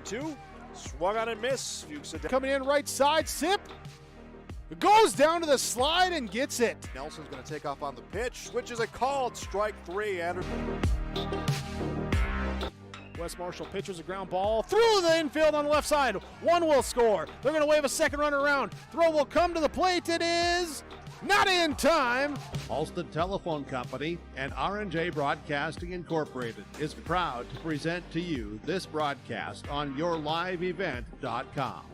2. Swung on and miss. Fuchs coming in right side, Sip. Goes down to the slide and gets it. Nelson's going to take off on the pitch, which is a called strike 3. Anderson. Wes Marshall pitches a ground ball through the infield on the left side. One will score. They're going to wave a second runner around. Throw will come to the plate. It is not in time. Alston Telephone Company and R&J Broadcasting Incorporated is proud to present to you this broadcast on yourliveevent.com.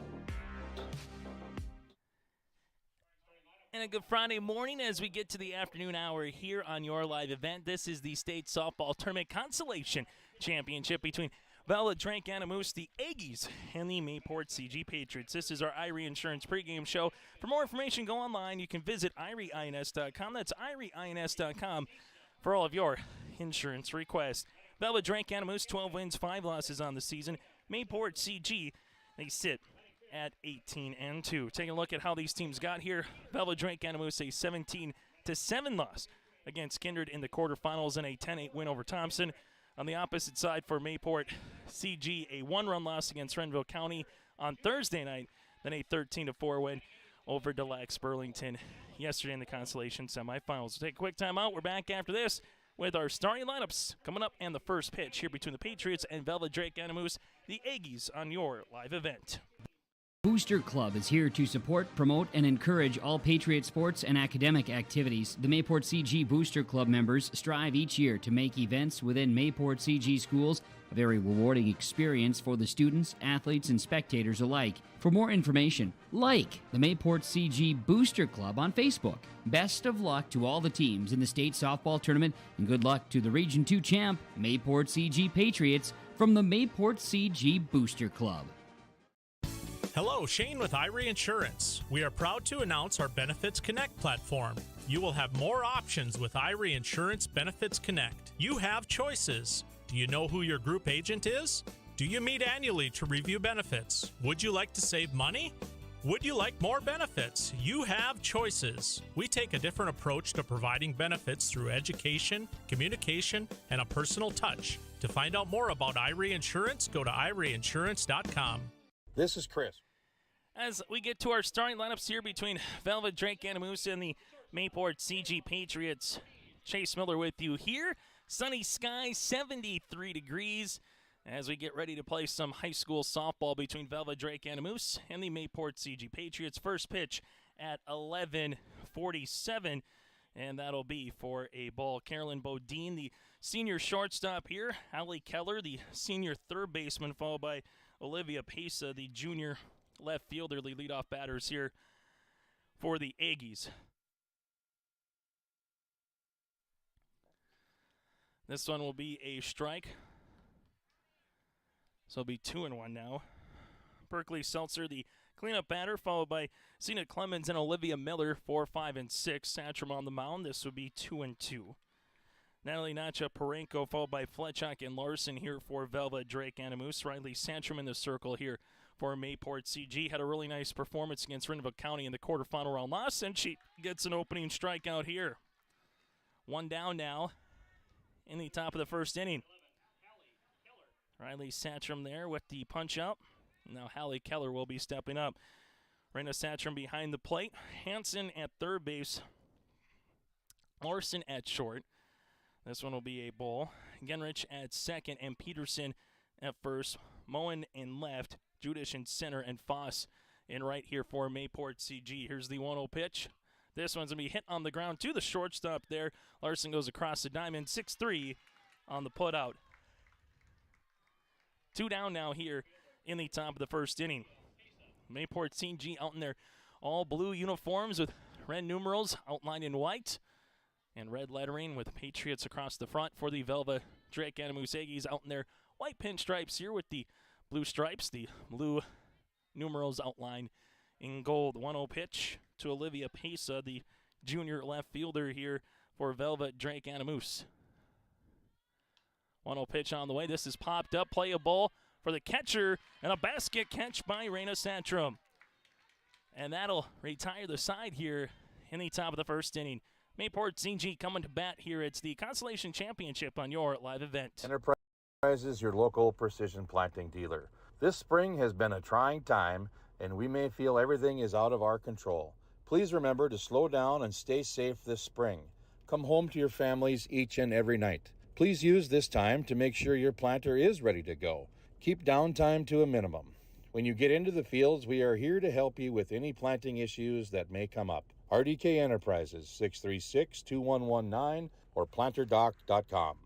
And a good Friday morning as we get to the afternoon hour here on Your Live Event. This is the State Softball Tournament Consolation Championship between Velva, Drake, Anamoose, the Aggies, and the Mayport CG Patriots. This is our Irie Insurance pregame show. For more information, go online. You can visit irieins.com. That's irieins.com for all of your insurance requests. Velva, Drake, Anamoose, 12 wins, 5 losses on the season. Mayport CG, they sit at 18-2. Taking a look at how these teams got here. Velva, Drake, Anamoose, a 17-7 loss against Kindred in the quarterfinals and a 10-8 win over Thompson. On the opposite side for Mayport CG, a 1-run loss against Renville County on Thursday night, then a 13-4 win over Delax Burlington yesterday in the consolation semifinals. We'll take a quick time out. We're back after this with our starting lineups coming up and the first pitch here between the Patriots and Velva, Drake, Anamoose, the Aggies on Your Live Event. Booster Club is here to support, promote, and encourage all Patriot sports and academic activities. The Mayport CG Booster Club members strive each year to make events within Mayport CG schools a very rewarding experience for the students, athletes, and spectators alike. For more information, like the Mayport CG Booster Club on Facebook. Best of luck to all the teams in the state softball tournament, and good luck to the Region 2 champ, Mayport CG Patriots, from the Mayport CG Booster Club. Hello, Shane with Irie Insurance. We are proud to announce our Benefits Connect platform. You will have more options with Irie Insurance Benefits Connect. You have choices. Do you know who your group agent is? Do you meet annually to review benefits? Would you like to save money? Would you like more benefits? You have choices. We take a different approach to providing benefits through education, communication, and a personal touch. To find out more about Irie Insurance, go to irieinsurance.com. This is Chris. As we get to our starting lineups here between Velva, Drake, Anamoose, and the Mayport CG Patriots, Chase Miller with you here. Sunny skies, 73 degrees, as we get ready to play some high school softball between Velva, Drake, Anamoose, and the Mayport CG Patriots. First pitch at 11:47, and that'll be for a ball. Carolyn Bodine, the senior shortstop here. Allie Keller, the senior third baseman, followed by Olivia Pesa, the junior left fielder, the leadoff batters here for the Aggies. This one will be a strike. So it'll be 2-1 now. Berkeley Seltzer, the cleanup batter, followed by Zena Clemens and Olivia Miller, 4, 5, and 6. Satcham on the mound. This would be 2-2. Natalie Nacha Parenko, followed by Fletchak and Larson here for Velva, Drake, Anamoose. Riley Santrum in the circle here for Mayport CG. Had a really nice performance against Renville County in the quarterfinal round loss, and she gets an opening strikeout here. 1 down now in the top of the first inning. Riley Santrum there with the punch out. Now Hallie Keller will be stepping up. Rena Santrum behind the plate. Hanson at third base. Larson at short. This one will be a ball. Genrich at second and Peterson at first. Moen in left. Judish in center and Foss in right here for Mayport CG. Here's the 1-0 pitch. This one's going to be hit on the ground to the shortstop there. Larson goes across the diamond. 6-3 on the putout. 2 down now here in the top of the first inning. Mayport CG out in their all blue uniforms with red numerals outlined in white. And red lettering with Patriots across the front for the Velva, Drake, Anamoose Aggies out in their white pinstripes here with the blue stripes, the blue numerals outlined in gold. 1-0 pitch to Olivia Pesa, the junior left fielder here for Velva, Drake, Anamoose. 1-0 pitch on the way. This is popped up, playable for the catcher, and a basket catch by Rena Santrum. And that'll retire the side here in the top of the first inning. Mayport CG coming to bat here. It's the Consolation Championship on Your Live Event. Enterprises, your local precision planting dealer. This spring has been a trying time, and we may feel everything is out of our control. Please remember to slow down and stay safe this spring. Come home to your families each and every night. Please use this time to make sure your planter is ready to go. Keep downtime to a minimum. When you get into the fields, we are here to help you with any planting issues that may come up. RDK Enterprises, 636-2119 or planterdoc.com.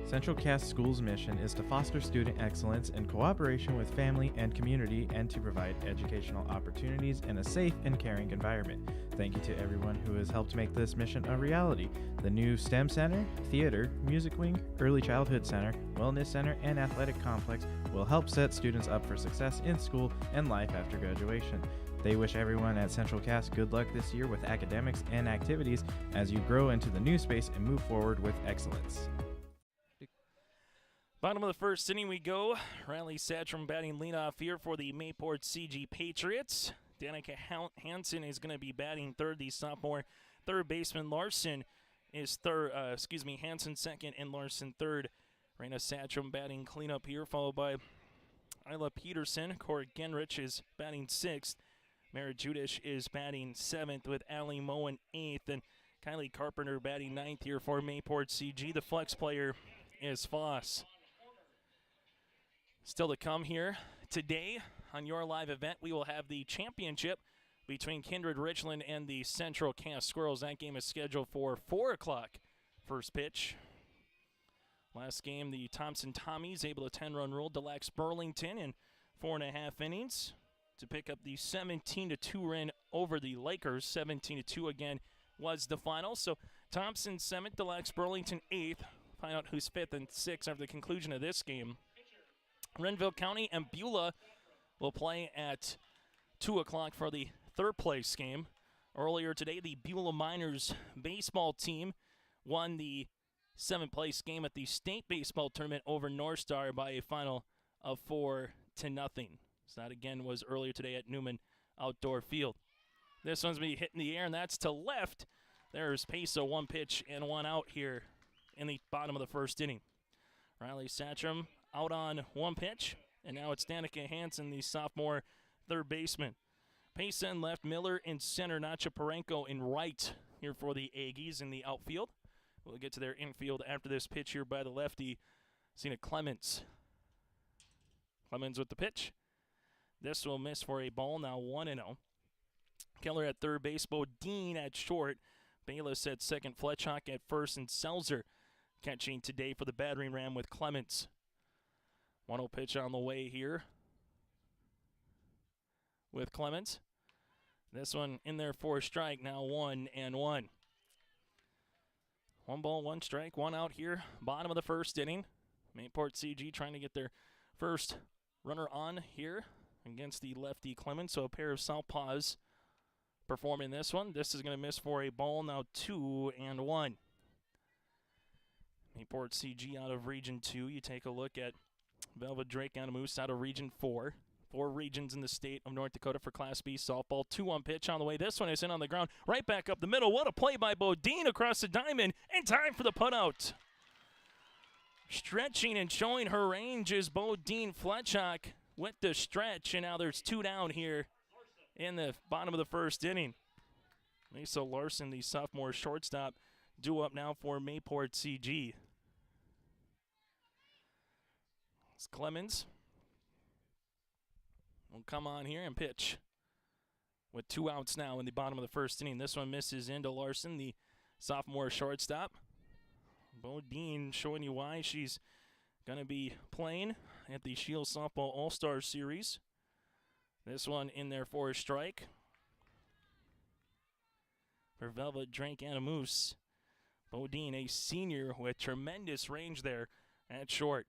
Central Cass School's mission is to foster student excellence in cooperation with family and community and to provide educational opportunities in a safe and caring environment. Thank you to everyone who has helped make this mission a reality. The new STEM Center, Theater, Music Wing, Early Childhood Center, Wellness Center, and Athletic Complex will help set students up for success in school and life after graduation. They wish everyone at Central Cass good luck this year with academics and activities as you grow into the new space and move forward with excellence. Bottom of the first inning we go. Riley Satcham batting leadoff here for the Mayport CG Patriots. Danica Hansen is going to be batting third. The sophomore third baseman Larson is Hansen second and Larson third. Raina Satcham batting cleanup here, followed by Isla Peterson. Cora Greenwich is batting sixth. Mara Judish is batting seventh with Allie Moen eighth. And Kylie Carpenter batting ninth here for Mayport CG. The flex player is Foss. Still to come here today on your live event, we will have the championship between Kindred Richland and the Central Cass Squirrels. That game is scheduled for 4 o'clock. First pitch. Last game, the Thompson Tommies able to 10-run rule Delax Burlington in 4.5 innings to pick up the 17-2 win over the Lakers. 17-2 again was the final. So Thompson 7th, Delax Burlington 8th. Find out who's 5th and 6th after the conclusion of this game. Renville County and Beulah will play at 2 o'clock for the third place game. Earlier today, the Beulah Miners baseball team won the 7th place game at the state baseball tournament over North Star by a final of 4-0. So that again was earlier today at Newman Outdoor Field. This one's going to be hit in the air, and that's to left. There's Peso, one pitch and one out here in the bottom of the first inning. Riley Satcham out on one pitch, and now it's Danica Hansen, the sophomore third baseman. Payson left, Miller in center, Nacha Parenko in right here for the Aggies in the outfield. We'll get to their infield after this pitch here by the lefty, Cena Clemens. Clemens with the pitch. This will miss for a ball, now 1-0. Keller at third base, Bodine at short. Bayless at second, Fletchock at first, and Selzer catching today for the battering ram with Clemens. 1-0 pitch on the way here with Clemens. This one in there for a strike, now 1-1. 1 ball, 1 strike, 1 out here. Bottom of the first inning. Mayport CG trying to get their first runner on here against the lefty Clemens. So a pair of southpaws performing this one. This is going to miss for a ball, now 2-1. Mayport CG out of Region 2. You take a look at Velva Drake Anamoose out of Region 4. 4 regions in the state of North Dakota for Class B softball. 2-1 pitch on the way. This one is in on the ground, right back up the middle. What a play by Bodine across the diamond, and time for the putout. Stretching and showing her range is Bodine Fletchock with the stretch, and now there's 2 down here in the bottom of the first inning. Lisa Larson, the sophomore shortstop, due up now for Mayport CG. It's Clemens will come on here and pitch with 2 outs now in the bottom of the first inning. This one misses into Larson, the sophomore shortstop. Bodine showing you why she's going to be playing at the Shield Softball All-Star Series. This one in there for a strike. For Velva Drake Anamoose. Bodine, a senior with tremendous range there at short.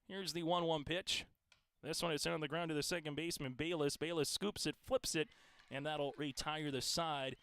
Here's the 1-1 pitch. This one is sent on the ground to the second baseman, Bayless. Bayless scoops it, flips it, and that'll retire the side,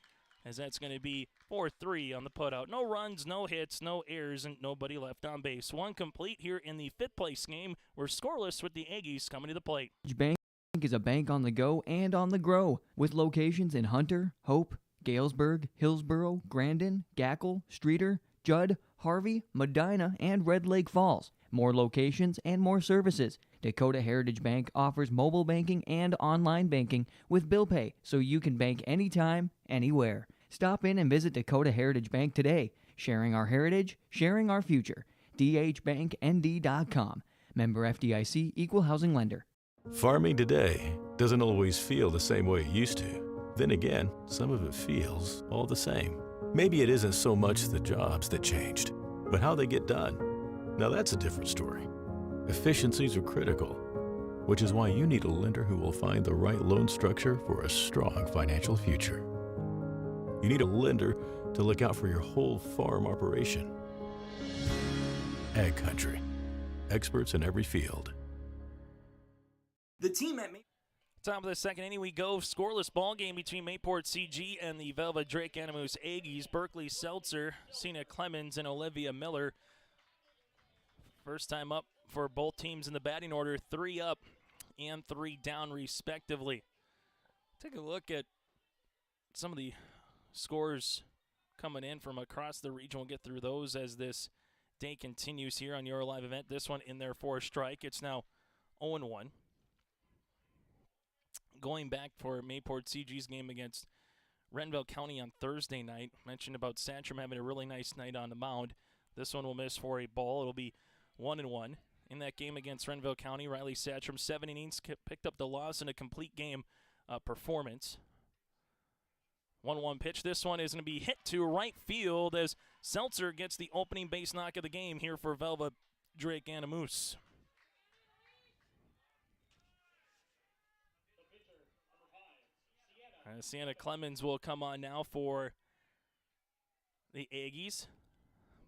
as that's going to be 4-3 on the putout. No runs, no hits, no errors, and nobody left on base. 1 complete here in the 5th place game. We're scoreless with the Aggies coming to the plate. Bank is a bank on the go and on the grow, with locations in Hunter, Hope, Galesburg, Hillsboro, Grandin, Gackle, Streeter, Judd, Harvey, Medina, and Red Lake Falls. More locations and more services. Dakota Heritage Bank offers mobile banking and online banking with bill pay, so you can bank anytime, anywhere. Stop in and visit Dakota Heritage Bank today. Sharing our heritage, sharing our future. dhbanknd.com. Member FDIC, Equal Housing Lender. Farming today doesn't always feel the same way it used to. Then again, some of it feels all the same. Maybe it isn't so much the jobs that changed, but how they get done. Now that's a different story. Efficiencies are critical, which is why you need a lender who will find the right loan structure for a strong financial future. You need a lender to look out for your whole farm operation. Ag Country. Experts in every field. The team at top of the second inning we go. Scoreless ball game between Mayport CG and the Velva Drake Anamoose Aggies. Berkeley Seltzer, Cena Clemens, and Olivia Miller. First time up for both teams in the batting order. 3 up and 3 down respectively. Take a look at some of the scores coming in from across the region. We'll get through those as this day continues here on your live event. This one in there for a strike. It's now 0-1. Going back for Mayport CG's game against Renville County on Thursday night. Mentioned about Sachem having a really nice night on the mound. This one will miss for a ball. It'll be 1-1. In that game against Renville County, Riley Sachem, 7 innings, picked up the loss in a complete game performance. 1-1 pitch. This one is going to be hit to right field as Seltzer gets the opening base knock of the game here for Velva Drake Anamoose. Sienna Clemens will come on now for the Aggies.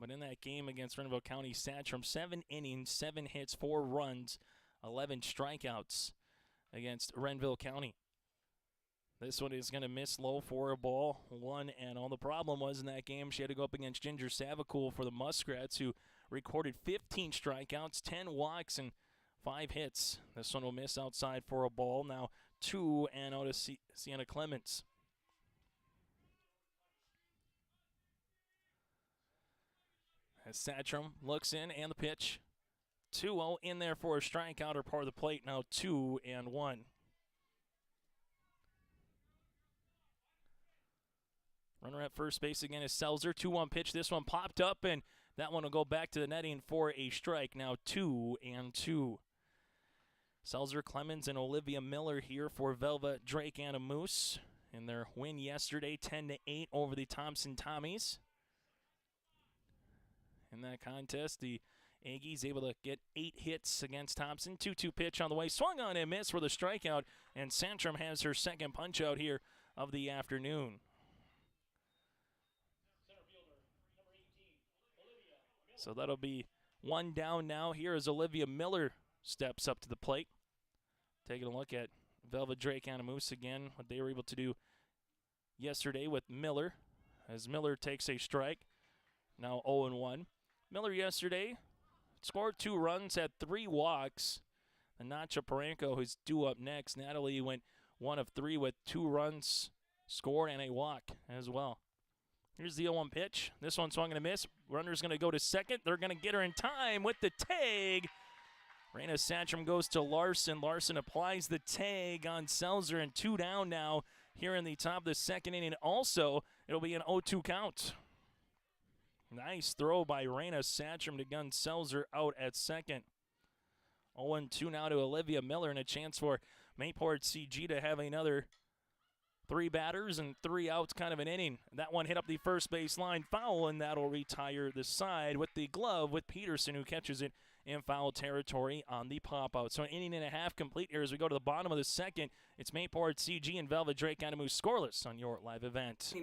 But in that game against Renville County, Sachem, 7 innings, 7 hits, 4 runs, 11 strikeouts against Renville County. This one is going to miss low for a ball, 1-0. The problem was in that game she had to go up against Ginger Savacool for the Muskrats, who recorded 15 strikeouts, 10 walks, and 5 hits. This one will miss outside for a ball. Now 2-0 to Sienna Clemens. As Sachem looks in and the pitch. 2-0 in there for a strikeout or part of the plate. Now 2-1. Runner at first base again is Seltzer. 2-1 pitch. This one popped up, and that one will go back to the netting for a strike. Now 2-2. Seltzer, Clemens, and Olivia Miller here for Velva Drake Anamoose in their win yesterday, 10-8 over the Thompson Tommies. In that contest, the Aggies able to get 8 hits against Thompson. 2-2 pitch on the way. Swung on and missed for the strikeout, and Sachem has her second punch out here of the afternoon. So that'll be 1 down now. Here as Olivia Miller steps up to the plate. Taking a look at Velva Drake Anamoose again, what they were able to do yesterday with Miller, as Miller takes a strike. Now 0-1. Miller yesterday scored 2 runs, had 3 walks. And Nacha Parenko, who's due up next. Natalie went 1 of 3 with 2 runs scored and a walk as well. Here's the 0-1 pitch. This one swung and a miss. Runner's going to go to second. They're going to get her in time with the tag. Raina Sachem goes to Larson. Larson applies the tag on Seltzer, and 2 down now here in the top of the second inning. Also, it'll be an 0-2 count. Nice throw by Raina Sachem to gun Seltzer out at second. 0-2 now to Olivia Miller, and a chance for Mayport CG to have another 3 batters and 3 outs kind of an inning. That one hit up the first base line, foul, and that'll retire the side with the glove with Peterson, who catches it in foul territory on the pop-out. So an inning and a half complete here as we go to the bottom of the second. It's Mayport CG and Velva Drake Anamoose scoreless on your live event.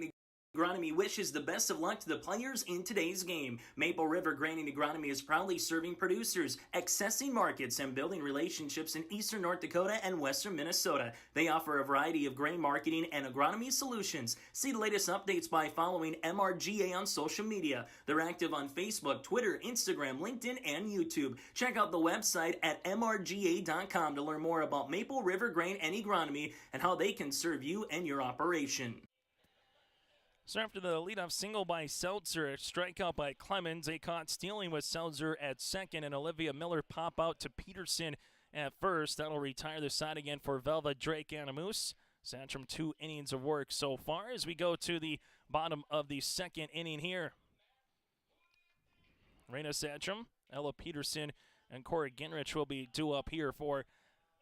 Agronomy wishes the best of luck to the players in today's game. Maple River Grain and Agronomy is proudly serving producers, accessing markets, and building relationships in eastern North Dakota and western Minnesota. They offer a variety of grain marketing and agronomy solutions. See the latest updates by following MRGA on social media. They're active on Facebook, Twitter, Instagram, LinkedIn, and YouTube. Check out the website at mrga.com to learn more about Maple River Grain and Agronomy and how they can serve you and your operation. So after the leadoff single by Seltzer, a strikeout by Clemens, they caught stealing with Seltzer at second, and Olivia Miller pop out to Peterson at first. That'll retire the side again for Velva, Drake, Anamoose. Sandstrom 2 innings of work so far as we go to the bottom of the second inning here. Raina Sandstrom, Ella Peterson, and Cora Greenwich will be due up here for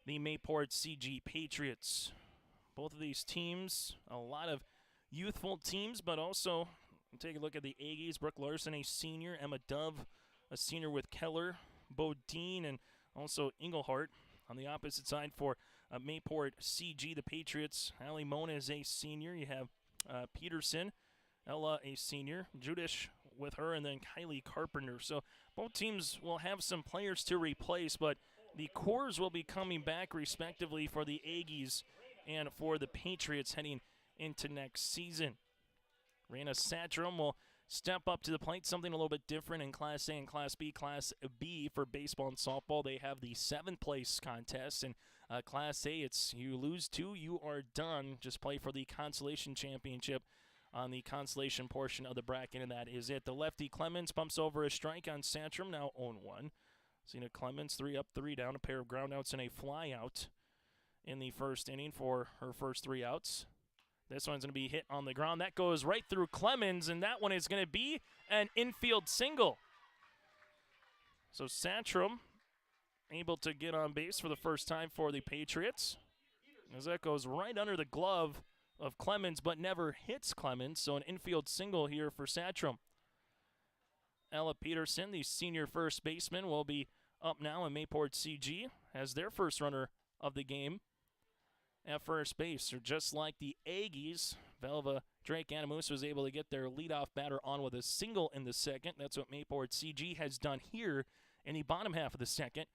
the Mayport CG Patriots. Both of these teams, a lot of youthful teams, but also take a look at the Aggies. Brooke Larson, a senior. Emma Dove, a senior with Keller. Bodine, and also Englehart. On the opposite side for Mayport CG, the Patriots, Allie Mona is a senior. You have Peterson, Ella a senior, Judish with her, and then Kylie Carpenter. So both teams will have some players to replace, but the cores will be coming back respectively for the Aggies and for the Patriots heading into next season. Raina Sandstrom will step up to the plate, something a little bit different in Class A and Class B. Class B for baseball and softball, they have the 7th place contest. And Class A, it's you lose 2, you are done. Just play for the consolation championship on the consolation portion of the bracket, and that is it. The lefty Clemens bumps over a strike on Sandstrom, now 0-1. Zena Clemens, 3 up, 3 down, a pair of groundouts and a flyout in the first inning for her first 3 outs. This one's going to be hit on the ground. That goes right through Clemens, and that one is going to be an infield single. So Sandstrom able to get on base for the first time for the Patriots, as that goes right under the glove of Clemens, but never hits Clemens. So an infield single here for Sandstrom. Ella Peterson, the senior first baseman, will be up now, and Mayport CG has their first runner of the game at first base. Or just like the Aggies, Velva, Drake, Anamoose was able to get their leadoff batter on with a single in the second. That's what Mayport CG has done here in the bottom half of the second.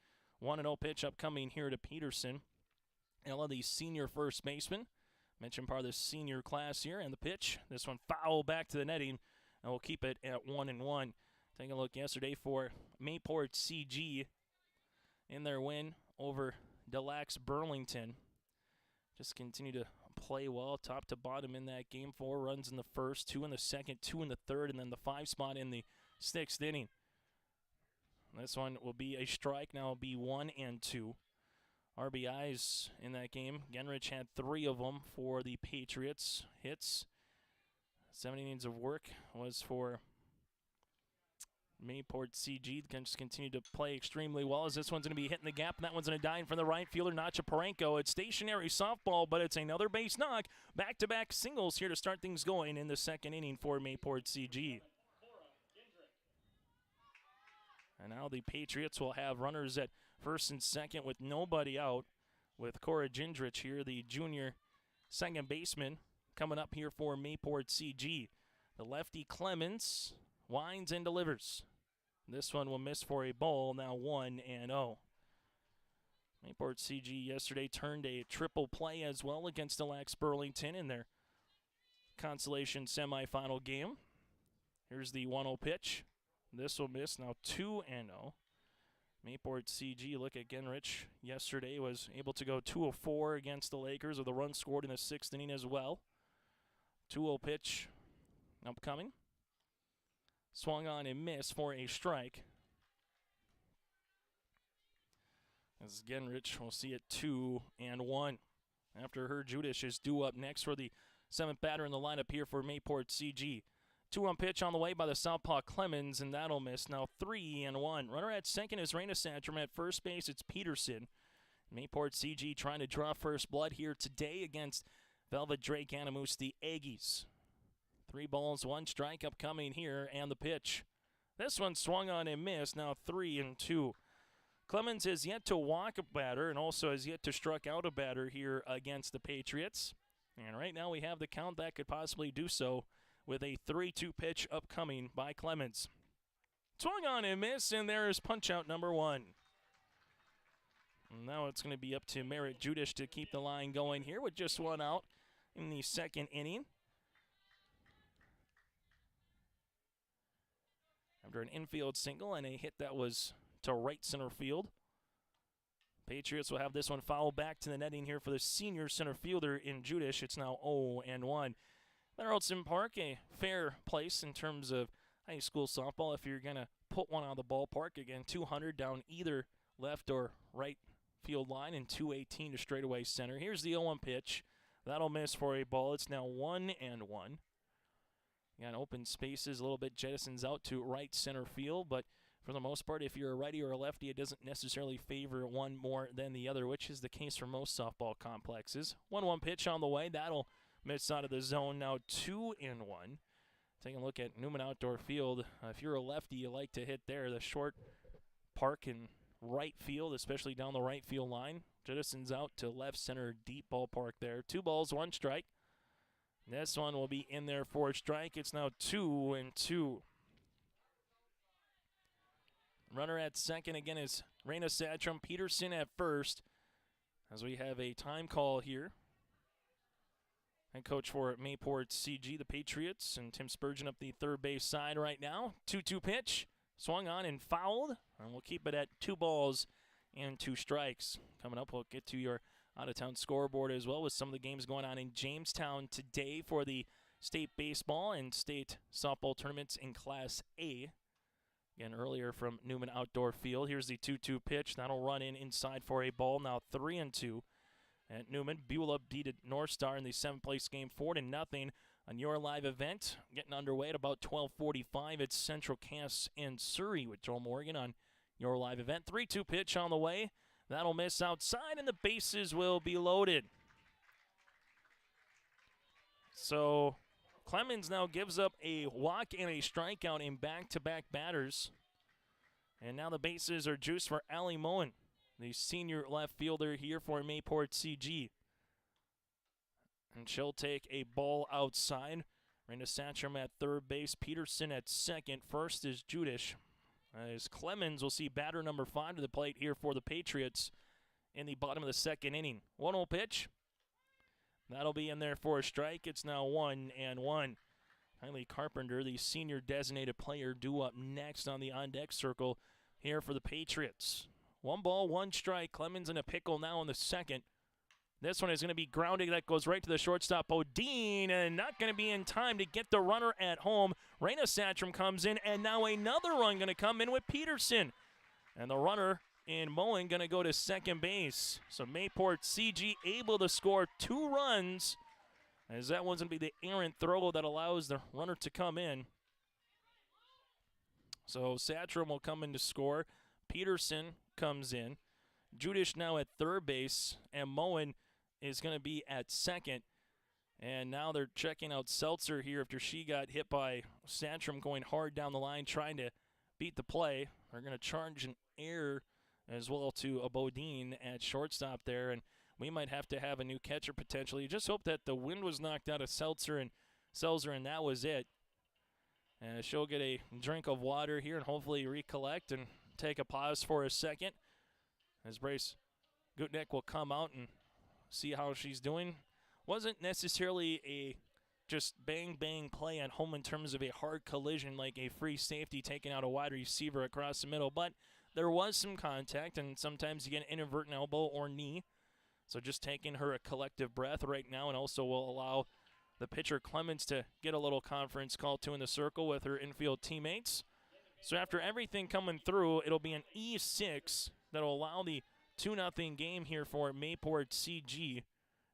1-0 pitch upcoming here to Peterson. Ella, the senior first baseman, mentioned part of the senior class here, and the pitch. This one foul back to the netting, and we'll keep it at 1-1. Take a look yesterday for Mayport CG in their win over Delax Burlington. Just continue to play well, top to bottom in that game. 4 runs in the first, 2 in the second, 2 in the third, and then the 5 spot in the 6th inning. This one will be a strike. Now it'll be 1-2. RBIs in that game. Genrich had 3 of them for the Patriots. Hits. 7 innings of work was for Mayport CG. Can just continue to play extremely well, as this one's going to be hitting the gap, and that one's going to die in front of the right fielder, Nacha Parenko. It's stationary softball, but it's another base knock. Back-to-back singles here to start things going in the second inning for Mayport CG. And now the Patriots will have runners at first and second with nobody out, with Cora Greenwich here, the junior second baseman, coming up here for Mayport CG. The lefty Clemens winds and delivers. This one will miss for a ball, now 1-0. Mayport CG yesterday turned a triple play as well against Delax Burlington in their consolation semifinal game. Here's the 1-0 pitch. This will miss, now 2-0. Mayport CG, look at Genrich yesterday, was able to go 2 of 4 against the Lakers with a run scored in the 6th inning as well. 2-0 pitch upcoming. Swung on and missed for a strike. As Genrich will see it 2-1. After her, Judish is due up next for the 7th batter in the lineup here for Mayport CG. 2-1 pitch on the way by the southpaw Clemens, and that'll miss. Now 3-1. Runner at second is Raina Sandstrom. At first base, it's Peterson. Mayport CG trying to draw first blood here today against Velva, Drake, Anamoose, the Aggies. 3 balls, 1 strike upcoming here, and the pitch. This one swung on and missed, now 3-2. Clemens has yet to walk a batter and also has yet to strike out a batter here against the Patriots. And right now we have the count that could possibly do so with a 3-2 pitch upcoming by Clemens. Swung on and missed, and there is punch-out number 1. And now it's going to be up to Merritt Judish to keep the line going here with just 1 out in the second inning. After an infield single and a hit that was to right center field. Patriots will have this one fouled back to the netting here for the senior center fielder in Judish. It's now 0-1. Littleton Park, a fair place in terms of high school softball if you're going to put one on the ballpark. Again, 200 down either left or right field line and 218 to straightaway center. Here's the 0-1 pitch. That'll miss for a ball. It's now 1-1. Got open spaces, a little bit jettisons out to right center field, but for the most part, if you're a righty or a lefty, it doesn't necessarily favor one more than the other, which is the case for most softball complexes. 1-1 pitch on the way. That'll miss out of the zone. Now 2-1. Taking a look at Newman Outdoor Field. If you're a lefty, you like to hit there. The short park in right field, especially down the right field line. Jettison's out to left center, deep ballpark there. 2 balls, 1 strike. This one will be in there for a strike. It's now 2-2. Runner at second again is Raina Satcham. Peterson at first, as we have a time call here. Head coach for Mayport CG, the Patriots, and Tim Spurgeon up the third base side right now. 2-2 pitch, swung on and fouled, and we'll keep it at 2 balls and 2 strikes. Coming up, we'll get to your out-of-town scoreboard as well with some of the games going on in Jamestown today for the state baseball and state softball tournaments in Class A. Again, earlier from Newman Outdoor Field. Here's the 2-2 pitch. That'll run in inside for a ball. Now 3-2 at Newman. Beulah beat North Star in the 7th place game 4-0 on your live event. Getting underway at about 12:45 at Central Cass and Surrey with Joel Morgan on your live event. 3-2 pitch on the way. That'll miss outside, and the bases will be loaded. So Clemens now gives up a walk and a strikeout in back-to-back batters. And now the bases are juiced for Allie Moen, the senior left fielder here for Mayport CG. And she'll take a ball outside. Raina Satcham at third base. Peterson at second. First is Judish. As Clemens will see batter number 5 to the plate here for the Patriots in the bottom of the 2nd inning. 1-0 pitch. That'll be in there for a strike. It's now 1-1. Kylie Carpenter, the senior designated player, due up next on the on-deck circle here for the Patriots. 1 ball, 1 strike. Clemens in a pickle now in the 2nd. This one is going to be grounded. That goes right to the shortstop, Bodine, and not going to be in time to get the runner at home. Raina Satcham comes in, and now another run going to come in with Peterson. And the runner in Moen going to go to second base. So Mayport CG able to score 2 runs, as that one's going to be the errant throw that allows the runner to come in. So Satcham will come in to score. Peterson comes in. Judish now at third base, and Moen is going to be at second. And now they're checking out Seltzer here after she got hit by Satcham going hard down the line trying to beat the play. They're going to charge an error as well to a Bodine at shortstop there, and we might have to have a new catcher potentially. Just hope that the wind was knocked out of Seltzer, and that was it. And she'll get a drink of water here and hopefully recollect and take a pause for a second. As Brace Gutnick will come out and see how she's doing. Wasn't necessarily a just bang-bang play at home in terms of a hard collision like a free safety taking out a wide receiver across the middle, but there was some contact, and sometimes you get an inadvertent elbow or knee. So just taking her a collective breath right now, and also will allow the pitcher Clemens to get a little conference call too in the circle with her infield teammates. So after everything coming through, it'll be an E6 that'll allow the 2-0 game here for Mayport CG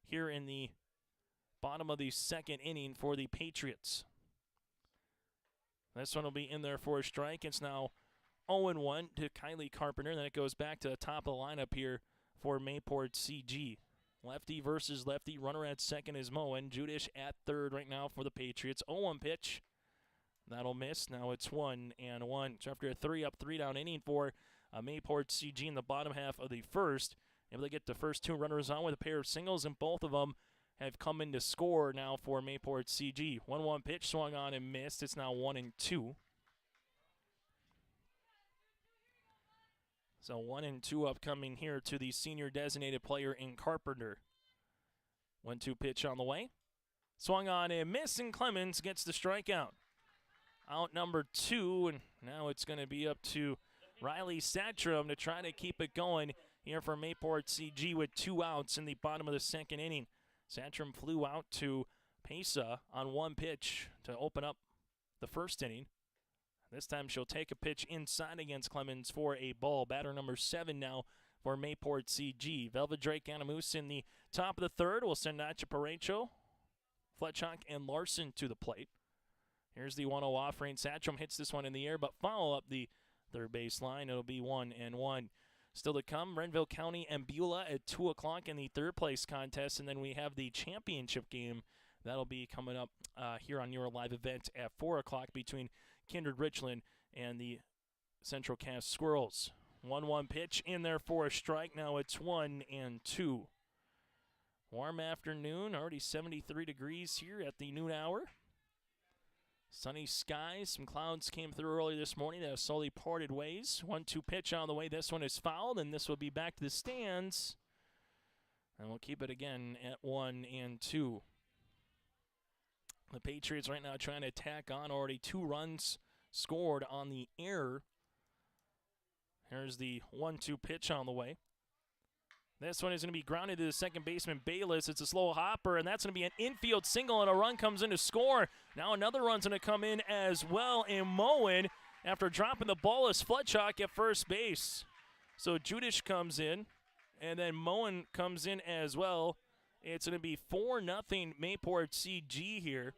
here in the bottom of the 2nd inning for the Patriots. This one will be in there for a strike. It's now 0-1 to Kylie Carpenter. Then it goes back to the top of the lineup here for Mayport CG. Lefty versus lefty. Runner at second is Moen. Judish at third right now for the Patriots. 0-1 pitch. That'll miss. Now it's 1-1. So after a 3-up, 3-down inning for Mayport CG in the bottom half of the first, able to get the first 2 runners on with a pair of singles, and both of them have come in to score now for Mayport CG. 1-1 pitch swung on and missed. It's now 1-2. So 1-2 upcoming here to the senior designated player in Carpenter. 1-2 pitch on the way. Swung on and missed, and Clemens gets the strikeout. Out number 2, and now it's going to be up to Riley Satcham to try to keep it going here for Mayport CG with 2 outs in the bottom of the 2nd inning. Satcham flew out to Pesa on one pitch to open up the first inning. This time she'll take a pitch inside against Clemens for a ball. Batter number 7 now for Mayport CG. Velva, Drake, Anamoose in the top of the third. We'll send Nacha Parecho, Fletchock, and Larson to the plate. Here's the 1-0 offering. Satcham hits this one in the air, but foul up the third base line. It'll be 1-1. Still to come, Renville County and Beulah at 2 o'clock in the third place contest. And then we have the championship game. That'll be coming up here on your live event at 4 o'clock between Kindred Richland and the Central Cass Squirrels. 1-1 pitch in there for a strike. Now it's 1-2. Warm afternoon, already 73 degrees here at the noon hour. Sunny skies, some clouds came through early this morning that have slowly parted ways. 1-2 pitch on the way. This one is fouled, and this will be back to the stands. And we'll keep it again at 1-2. The Patriots right now trying to tack on. Already 2 runs scored on the error. Here's the 1-2 pitch on the way. This one is going to be grounded to the second baseman, Bayless. It's a slow hopper, and that's going to be an infield single, and a run comes in to score. Now another run's going to come in as well, and Moen, after dropping the ball, is Fletchock at first base. So Judish comes in, and then Moen comes in as well. It's going to be 4-0 Mayport CG here.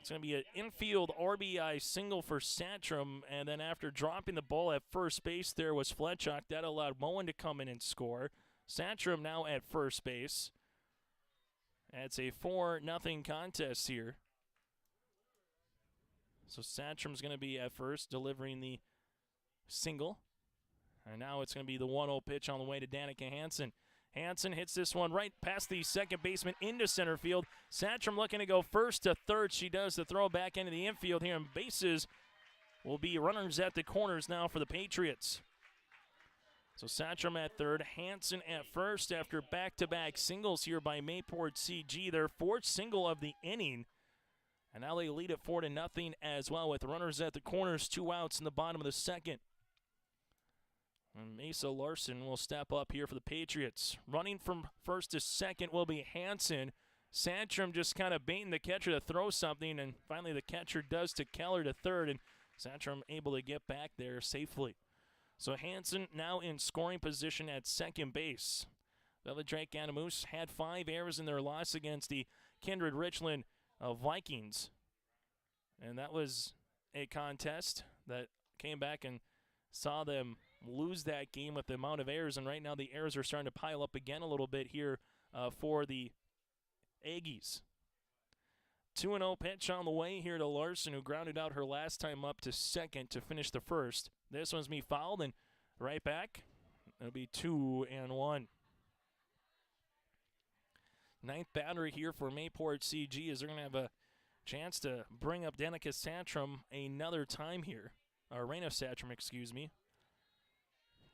It's going to be an infield RBI single for Satcham, and then after dropping the ball at first base, there was Fletchock. That allowed Moen to come in and score. Satcham now at first base. It's a 4-0 contest here. So Satcham's going to be at first, delivering the single. And now it's going to be the 1-0 pitch on the way to Danica Hansen. Hansen hits this one right past the second baseman into center field. Satcham looking to go first to third. She does the throw back into the infield here, and bases will be runners at the corners now for the Patriots. So Satcham at third, Hansen at first after back-to-back singles here by Mayport CG. Their 4th single of the inning. And now they lead it 4-0 as well with runners at the corners, 2 outs in the bottom of the second. And Mesa Larson will step up here for the Patriots. Running from first to second will be Hansen. Satcham just kind of baiting the catcher to throw something, and finally the catcher does to Keller to third, and Satcham able to get back there safely. So Hansen now in scoring position at second base. Velva Drake Anamoose had 5 errors in their loss against the Kindred Richland Vikings. And that was a contest that came back and saw them lose that game with the amount of errors. And right now the errors are starting to pile up again a little bit here for the Aggies. 2-0 pitch on the way here to Larson, who grounded out her last time up to second to finish the first. This one's me fouled, and right back, it'll be 2-1. 9th batter here for Mayport CG is they're going to have a chance to bring up Danica Satcham another time here. Or Raina Satcham, excuse me.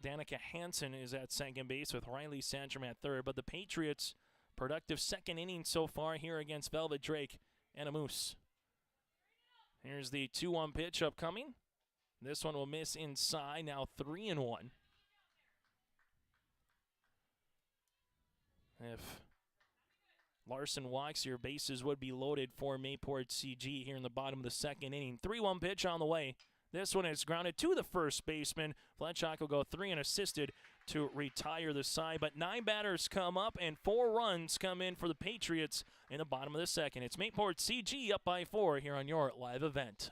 Danica Hansen is at second base with Riley Satcham at third. But the Patriots, productive second inning so far here against Velvet Drake and Anamoose. Here's the 2-1 pitch upcoming. This one will miss inside, now 3-1. If Larson walks here, bases would be loaded for Mayport CG here in the bottom of the second inning. 3-1 pitch on the way. This one is grounded to the first baseman. Fletchock will go 3 unassisted to retire the side. But 9 batters come up and 4 runs come in for the Patriots in the bottom of the second. It's Mayport CG up by 4 here on your live event.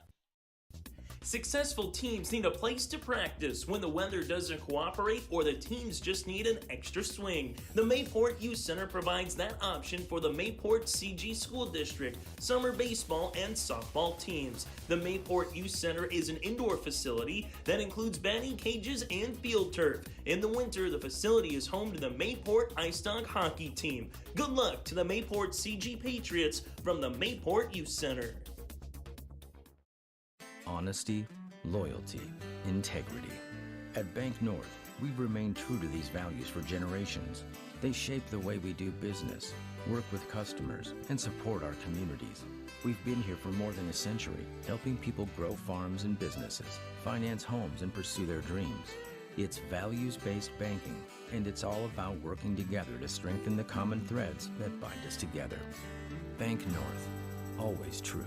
Successful teams need a place to practice when the weather doesn't cooperate or the teams just need an extra swing. The Mayport Youth Center provides that option for the Mayport CG School District, summer baseball and softball teams. The Mayport Youth Center is an indoor facility that includes batting cages and field turf. In the winter, the facility is home to the Mayport Ice Dog hockey team. Good luck to the Mayport CG Patriots from the Mayport Youth Center. Honesty, loyalty, integrity. At Bank North, we've remained true to these values for generations. They shape the way we do business, work with customers, and support our communities. We've been here for more than a century, helping people grow farms and businesses, finance homes, and pursue their dreams. It's values-based banking, and it's all about working together to strengthen the common threads that bind us together. Bank North, always true.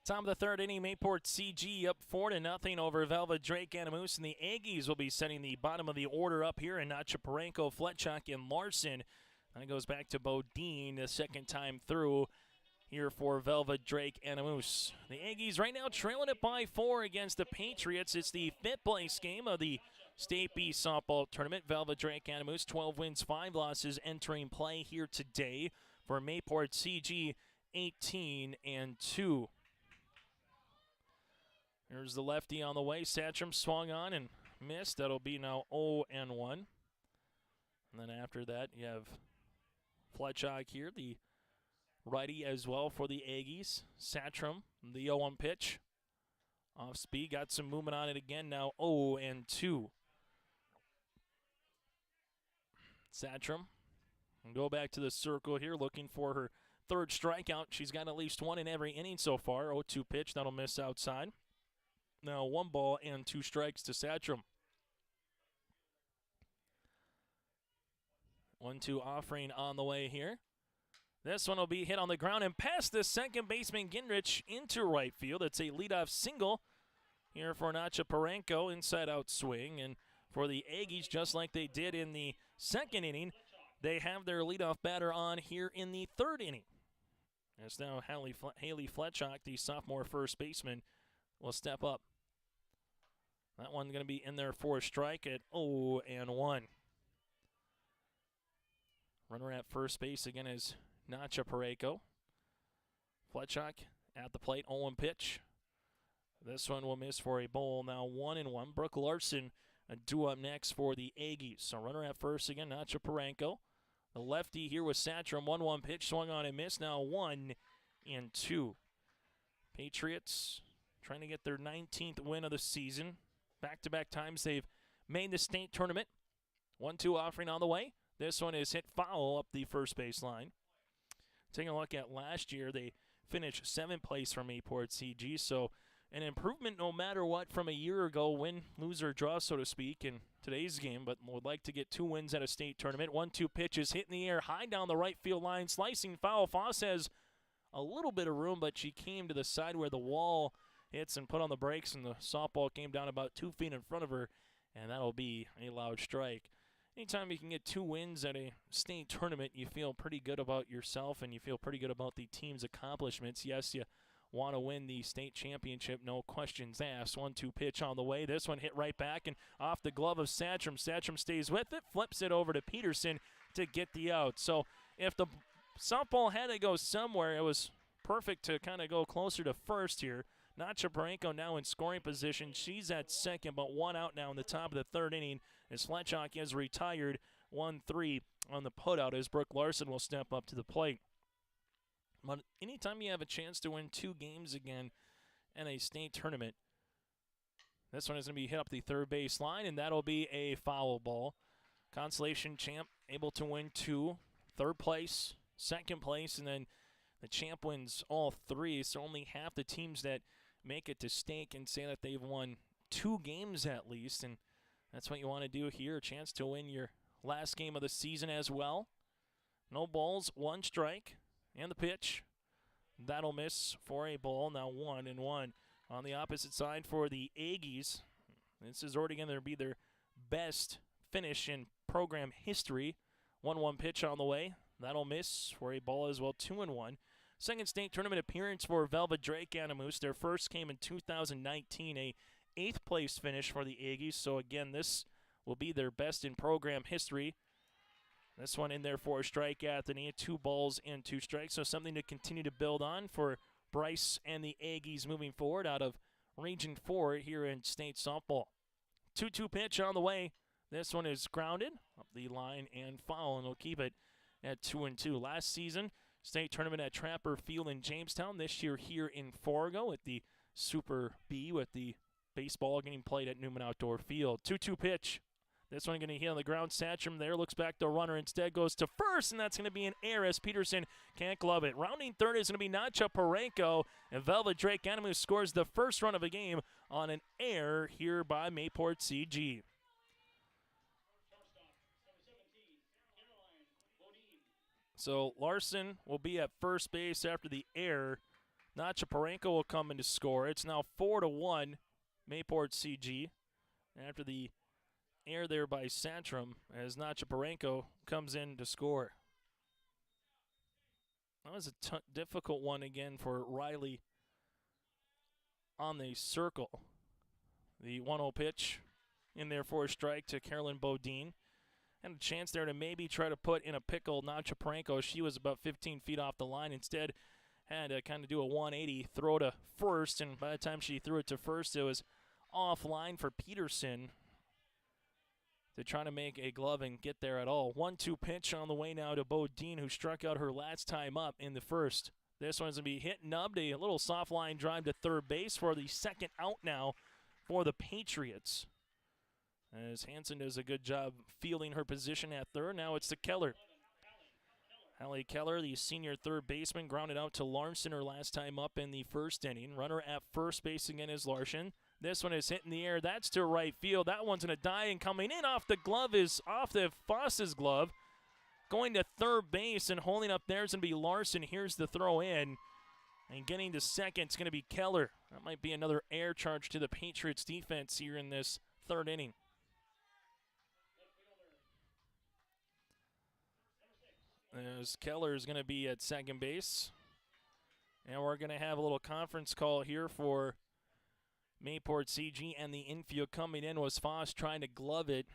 Top of the third inning, Mayport CG up 4-0 over Velva Drake Anamoose, and the Aggies will be setting the bottom of the order up here, and Nachaparenko, Fletchak, and Larson. That goes back to Bodine the second time through here for Velva Drake Anamoose. The Aggies right now trailing it by 4 against the Patriots. It's the fifth place game of the State B softball tournament. Velva Drake Anamoose, 12 wins, 5 losses entering play here today for Mayport CG, 18-2. Here's the lefty on the way. Satcham swung on and missed. That'll be now 0-1. And then after that, you have Fletchak here, the righty as well for the Aggies. Satcham, the 0-1 pitch. Off speed, got some movement on it again. Now 0-2. Satcham will go back to the circle here, looking for her third strikeout. She's got at least one in every inning so far. 0-2 pitch, that'll miss outside. Now 1 ball and 2 strikes to Satcham. 1-2 offering on the way here. This one will be hit on the ground and past the second baseman Gingrich into right field. It's a leadoff single here for Nachaparenko, inside out swing. And for the Aggies, just like they did in the second inning, they have their leadoff batter on here in the third inning. It's now Haley Fletchak, the sophomore first baseman, will step up. That one's going to be in there for a strike at 0-1. Runner at first base again is Nachaparenko. Fletchak at the plate, 0-1 pitch. This one will miss for a ball. Now 1-1. Brooke Larson due up next for the Aggies. So runner at first again, Nachaparenko. The lefty here with Satcham, 1-1 pitch, swung on and missed. Now 1-2. Patriots trying to get their 19th win of the season. Back-to-back times they've made the state tournament. 1-2 offering on the way. This one is hit foul up the first base line. Taking a look at last year, they finished 7th place from Mayport CG, so an improvement no matter what from a year ago, win, lose, or draw, so to speak, in today's game, but would like to get 2 wins at a state tournament. 1-2 pitches hit in the air, high down the right field line, slicing foul. Foss has a little bit of room, but she came to the side where the wall hits and put on the brakes, and the softball came down about 2 feet in front of her, and that'll be a loud strike. Anytime you can get 2 wins at a state tournament, you feel pretty good about yourself and you feel pretty good about the team's accomplishments. Yes, you want to win the state championship, no questions asked. 1-2 pitch on the way. This one hit right back and off the glove of Satcham. Satcham stays with it, flips it over to Peterson to get the out. So if the softball had to go somewhere, it was perfect to kind of go closer to first here. Nachaparenko now in scoring position. She's at second, but 1 out now in the top of the third inning as Fletchak is retired. 1-3 on the putout as Brooke Larson will step up to the plate. But anytime you have a chance to win 2 games again in a state tournament, this one is going to be hit up the third base line, and that'll be a foul ball. Consolation champ able to win 2, third place, second place, and then the champ wins all 3. So only half the teams that make it to state can say that they've won 2 games at least, and that's what you want to do here. A chance to win your last game of the season as well. No balls, 1 strike, and the pitch. That'll miss for a ball. Now 1-1. On the opposite side for the Aggies, this is already going to be their best finish in program history. 1-1 pitch on the way. That'll miss for a ball as well. 2-1. Second state tournament appearance for Velva Drake Anamoose. Their first came in 2019, a 8th place finish for the Aggies. So again, this will be their best in program history. This one in there for a strikeout. They need 2 balls and 2 strikes. So something to continue to build on for Bryce and the Aggies moving forward out of Region 4 here in state softball. 2-2 pitch on the way. This one is grounded up the line and foul, and we'll keep it at 2-2. Last season, state tournament at Trapper Field in Jamestown. This year here in Fargo at the Super B with the baseball getting played at Newman Outdoor Field. 2-2 pitch. This one going to hit on the ground. Satcham there looks back to runner. Instead goes to first, and that's going to be an error as Peterson can't glove it. Rounding third is going to be Nachaparenko, and Velva Drake Anamoose scores the first run of the game on an error here by Mayport CG. So Larson will be at first base after the error. Nachaparenko will come in to score. It's now 4-1, Mayport CG. After the error there by Santrum, as Nachaparenko comes in to score. That was a difficult one again for Riley on the circle. The 1-0 pitch in there for a strike to Carolyn Bodine. And a chance there to maybe try to put in a pickle Nachaparenko. She was about 15 feet off the line. Instead, had to kind of do a 180, throw to first, and by the time she threw it to first, it was offline for Peterson to try to make a glove and get there at all. 1-2 pitch on the way now to Bodine, who struck out her last time up in the first. This one's going to be hit nubbed, a little soft line drive to third base for the second out now for the Patriots. As Hansen does a good job fielding her position at third. Now it's to Keller. Hallie Keller, the senior third baseman, grounded out to Larson her last time up in the first inning. Runner at first base again is Larson. This one is hit in the air. That's to right field. That one's going to die, and coming in off the glove is off the Foss's glove. Going to third base and holding up there is going to be Larson. Here's the throw in. And getting to second is going to be Keller. That might be another air charge to the Patriots defense here in this third inning. As Keller is going to be at second base. And we're going to have a little conference call here for Mayport CG, and the infield coming in was Foss trying to glove it.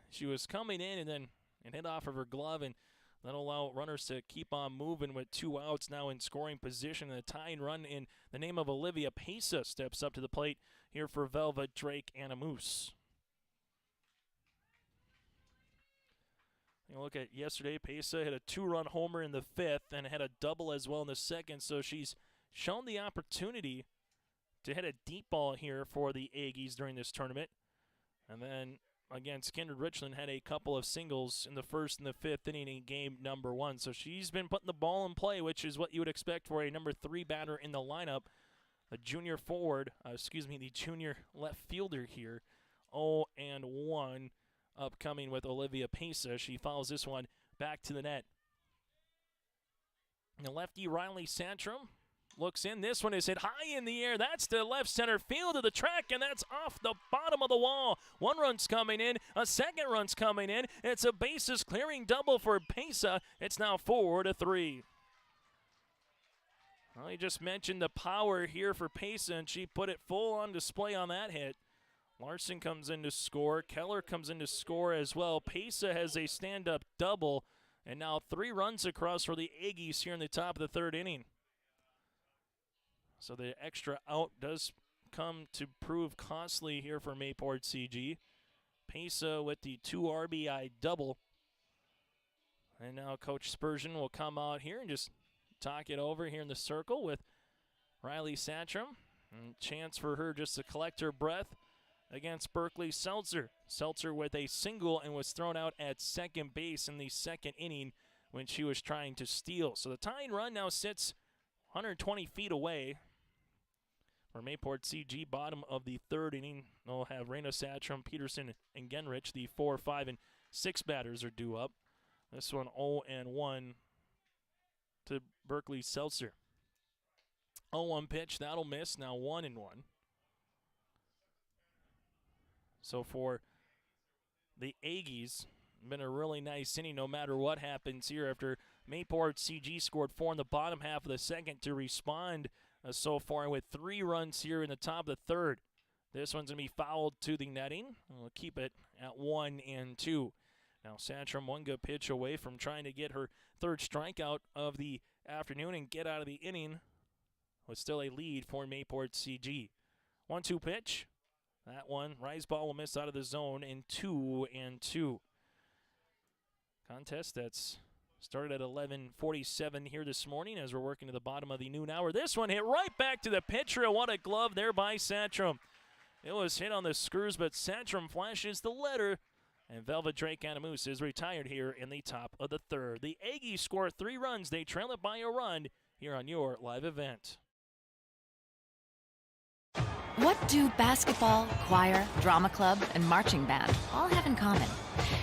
She was coming in and then it hit off of her glove, and that'll allow runners to keep on moving with 2 outs now in scoring position. And the tying run in the name of Olivia Pesa steps up to the plate here for Velva, Drake, Anamoose. Look at yesterday, Pesa hit a 2-run homer in the 5th and had a double as well in the 2nd, so she's shown the opportunity to hit a deep ball here for the Aggies during this tournament. And then against Kindred Richland had a couple of singles in the 1st and the 5th inning in game number 1. So she's been putting the ball in play, which is what you would expect for a number 3 batter in the lineup. The junior left fielder here. 0-1 upcoming with Olivia Pesa. She follows this one back to the net. The lefty Riley Santrum looks in. This one is hit high in the air. That's to left center field of the track, and that's off the bottom of the wall. 1 run's coming in. A second run's coming in. It's a bases clearing double for Pesa. It's now 4-3. Well, you just mentioned the power here for Pesa, and she put it full on display on that hit. Larson comes in to score. Keller comes in to score as well. Pesa has a stand-up double, and now 3 runs across for the Aggies here in the top of the 3rd inning. So the extra out does come to prove costly here for Mayport CG. Pesa with the 2 RBI double. And now Coach Spurgeon will come out here and just talk it over here in the circle with Riley Santrum. And chance for her just to collect her breath against Berkeley Seltzer. Seltzer with a single and was thrown out at second base in the 2nd inning when she was trying to steal. So the tying run now sits 120 feet away. For Mayport CG, bottom of the 3rd inning, they'll have Raina Satrum, Peterson, and Genrich. The 4, 5, and 6 batters are due up. This one 0-1 to Berkeley Seltzer. 0-1 pitch, that'll miss. Now 1-1. So for the Aggies, been a really nice inning no matter what happens here after Mayport CG scored 4 in the bottom half of the 2nd to respond so far with 3 runs here in the top of the 3rd. This one's going to be fouled to the netting. We'll keep it at 1-2. Now Santrum 1 good pitch away from trying to get her 3rd strikeout of the afternoon and get out of the inning with still a lead for Mayport CG. 1-2 pitch. That one, rise ball will miss out of the zone in 2-2. Contest that's started at 11:47 here this morning as we're working to the bottom of the noon hour. This one hit right back to the pitcher. What a glove there by Santrum. It was hit on the screws, but Santrum flashes the letter, and Velva Drake Anamoose is retired here in the top of the 3rd. The Aggies score 3 runs. They trail it by a run here on your live event. What do basketball, choir, drama club, and marching band all have in common?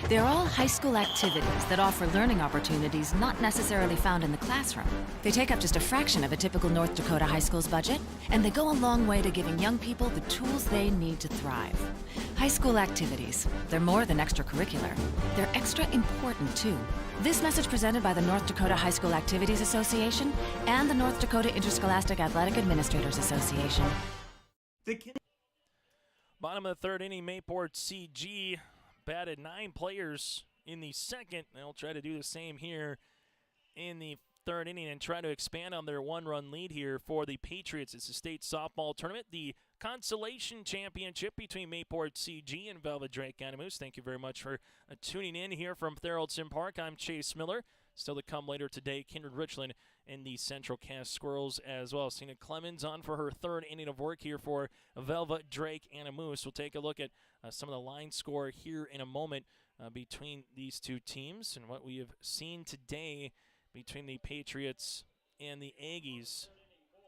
They're all high school activities that offer learning opportunities not necessarily found in the classroom. They take up just a fraction of a typical North Dakota high school's budget, and they go a long way to giving young people the tools they need to thrive. High school activities, they're more than extracurricular. They're extra important, too. This message presented by the North Dakota High School Activities Association and the North Dakota Interscholastic Athletic Administrators Association. Bottom of the third inning, Mayport CG batted 9 players in the second. They'll try to do the same here in the third inning and try to expand on their one-run lead here for the Patriots. It's the state softball tournament, the consolation championship between Mayport CG and Velva Drake Anamoose. Thank you very much for tuning in here from Theraldson Park. I'm Chase Miller. Still to come later today, Kindred Richland and the Central Cass Squirrels as well. Cena Clemens on for her third inning of work here for Velva Drake Anamoose. We'll take a look at some of the line score here in a moment between these two teams and what we have seen today between the Patriots and the Aggies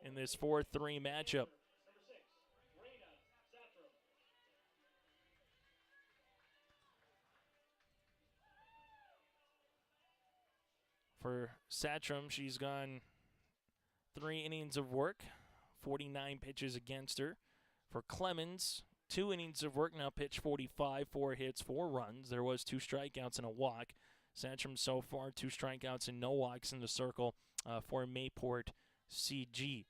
in this 4-3 matchup. For Satcham, she's gone 3 innings of work, 49 pitches against her. For Clemens, 2 innings of work, now pitched 45, 4 hits, 4 runs. There was 2 strikeouts and a walk. Satcham so far, 2 strikeouts and no walks in the circle for Mayport CG.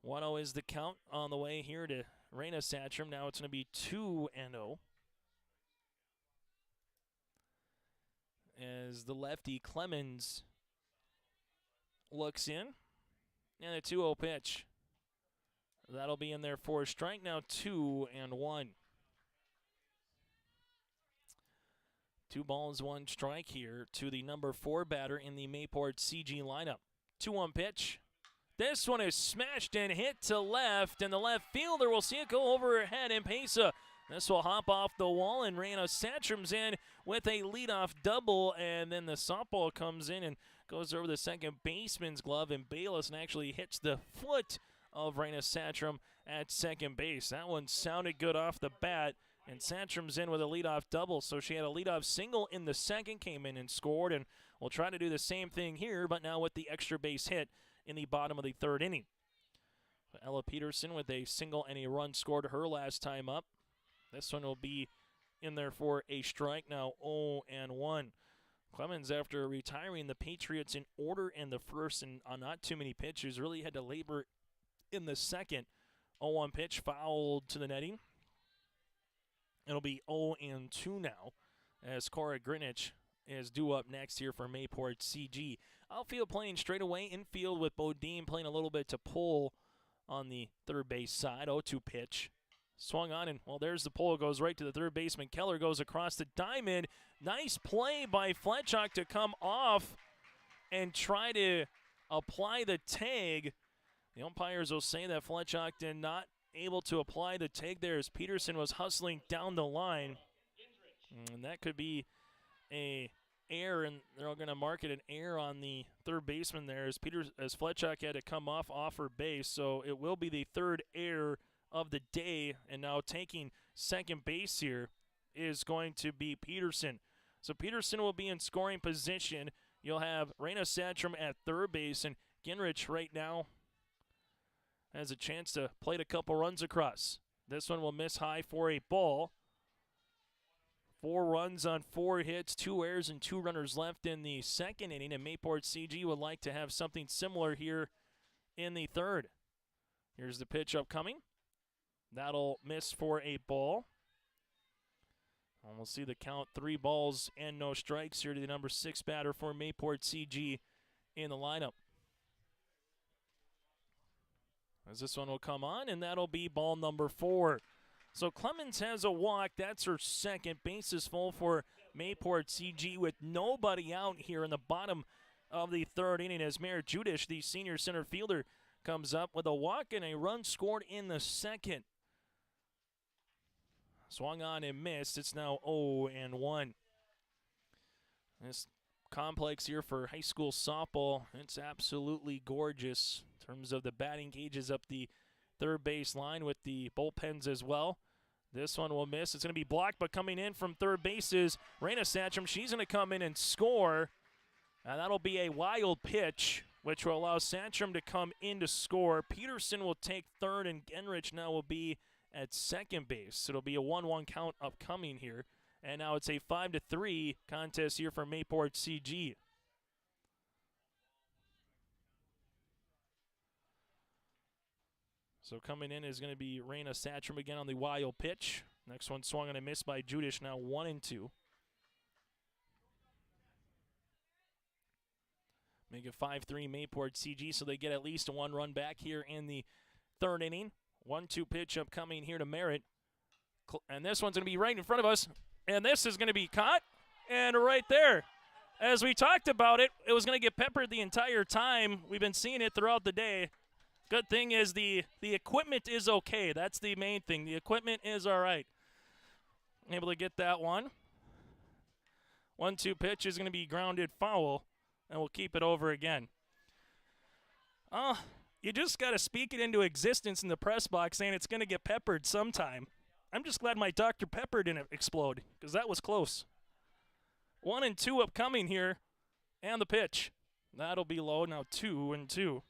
1-0 is the count on the way here to Raina Satcham. Now it's going to be 2-0. As the lefty Clemens looks in. And a 2-0 pitch. That'll be in there for a strike. Now 2-1. 2 balls, 1 strike here to the number 4 batter in the Mayport CG lineup. 2-1 pitch. This one is smashed and hit to left, and the left fielder will see it go over her head, and Pesa. This will hop off the wall, and Raina Satcham's in with a leadoff double, and then the softball comes in and goes over the second baseman's glove, and Bayless actually hits the foot of Raina Satcham at second base. That one sounded good off the bat, and Satcham's in with a leadoff double, so she had a leadoff single in the second, came in and scored, and we'll try to do the same thing here, but now with the extra base hit in the bottom of the third inning. Ella Peterson with a single and a run scored her last time up. This one will be in there for a strike, now 0-1. Clemens, after retiring the Patriots in order in the first and on not too many pitches, really had to labor in the second. 0-1 pitch fouled to the netting. It'll be 0-2 now as Cora Greenwich is due up next here for Mayport CG. Outfield playing straight away. Infield with Bodine playing a little bit to pull on the third base side. 0-2 pitch. Swung on, and, well, there's the pull. It goes right to the third baseman. Keller goes across the diamond. Nice play by Fletchock to come off and try to apply the tag. The umpires will say that Fletchock did not able to apply the tag there as Peterson was hustling down the line. And that could be a error, and they're going to mark it an error on the third baseman there as Fletchock had to come off her base. So it will be the third error of the day, and now taking second base here is going to be Peterson. So Peterson will be in scoring position. You'll have Raina Satcham at third base, and Ginrich right now has a chance to plate a couple runs across. This one will miss high for a ball. 4 runs on 4 hits, 2 errors, and 2 runners left in the second inning, and Mayport CG would like to have something similar here in the third. Here's the pitch upcoming. That'll miss for a ball. And we'll see the count, 3 balls and no strikes here to the number 6 batter for Mayport CG in the lineup. As this one will come on, and that'll be ball number 4. So Clemens has a walk. That's her second. Bases full for Mayport CG with nobody out here in the bottom of the third inning as Mayor Judish, the senior center fielder, comes up with a walk and a run scored in the second. Swung on and missed. It's now 0-1. This complex here for high school softball, it's absolutely gorgeous in terms of the batting cages up the third base line with the bullpens as well. This one will miss. It's going to be blocked, but coming in from third base is Raina Satcham. She's going to come in and score. And that'll be a wild pitch, which will allow Satcham to come in to score. Peterson will take third, and Greenwich now will be at second base. It'll be a 1-1 count upcoming here. And now it's a 5-3 contest here for Mayport CG. So coming in is going to be Raina Satcham again on the wild pitch. Next one swung and a miss by Judish, now 1-2. Make it 5-3 Mayport CG, so they get at least a 1 run back here in the third inning. 1-2 pitch upcoming here to Merritt. And this one's going to be right in front of us. And this is going to be caught. And right there. As we talked about it, it was going to get peppered the entire time. We've been seeing it throughout the day. Good thing is the equipment is okay. That's the main thing. The equipment is all right. Able to get that one. 1-2 pitch is going to be grounded foul, and we'll keep it over again. You just got to speak it into existence in the press box saying it's going to get peppered sometime. I'm just glad my Dr. Pepper didn't explode, because that was close. 1-2 upcoming here, and the pitch. That'll be low, now 2-2.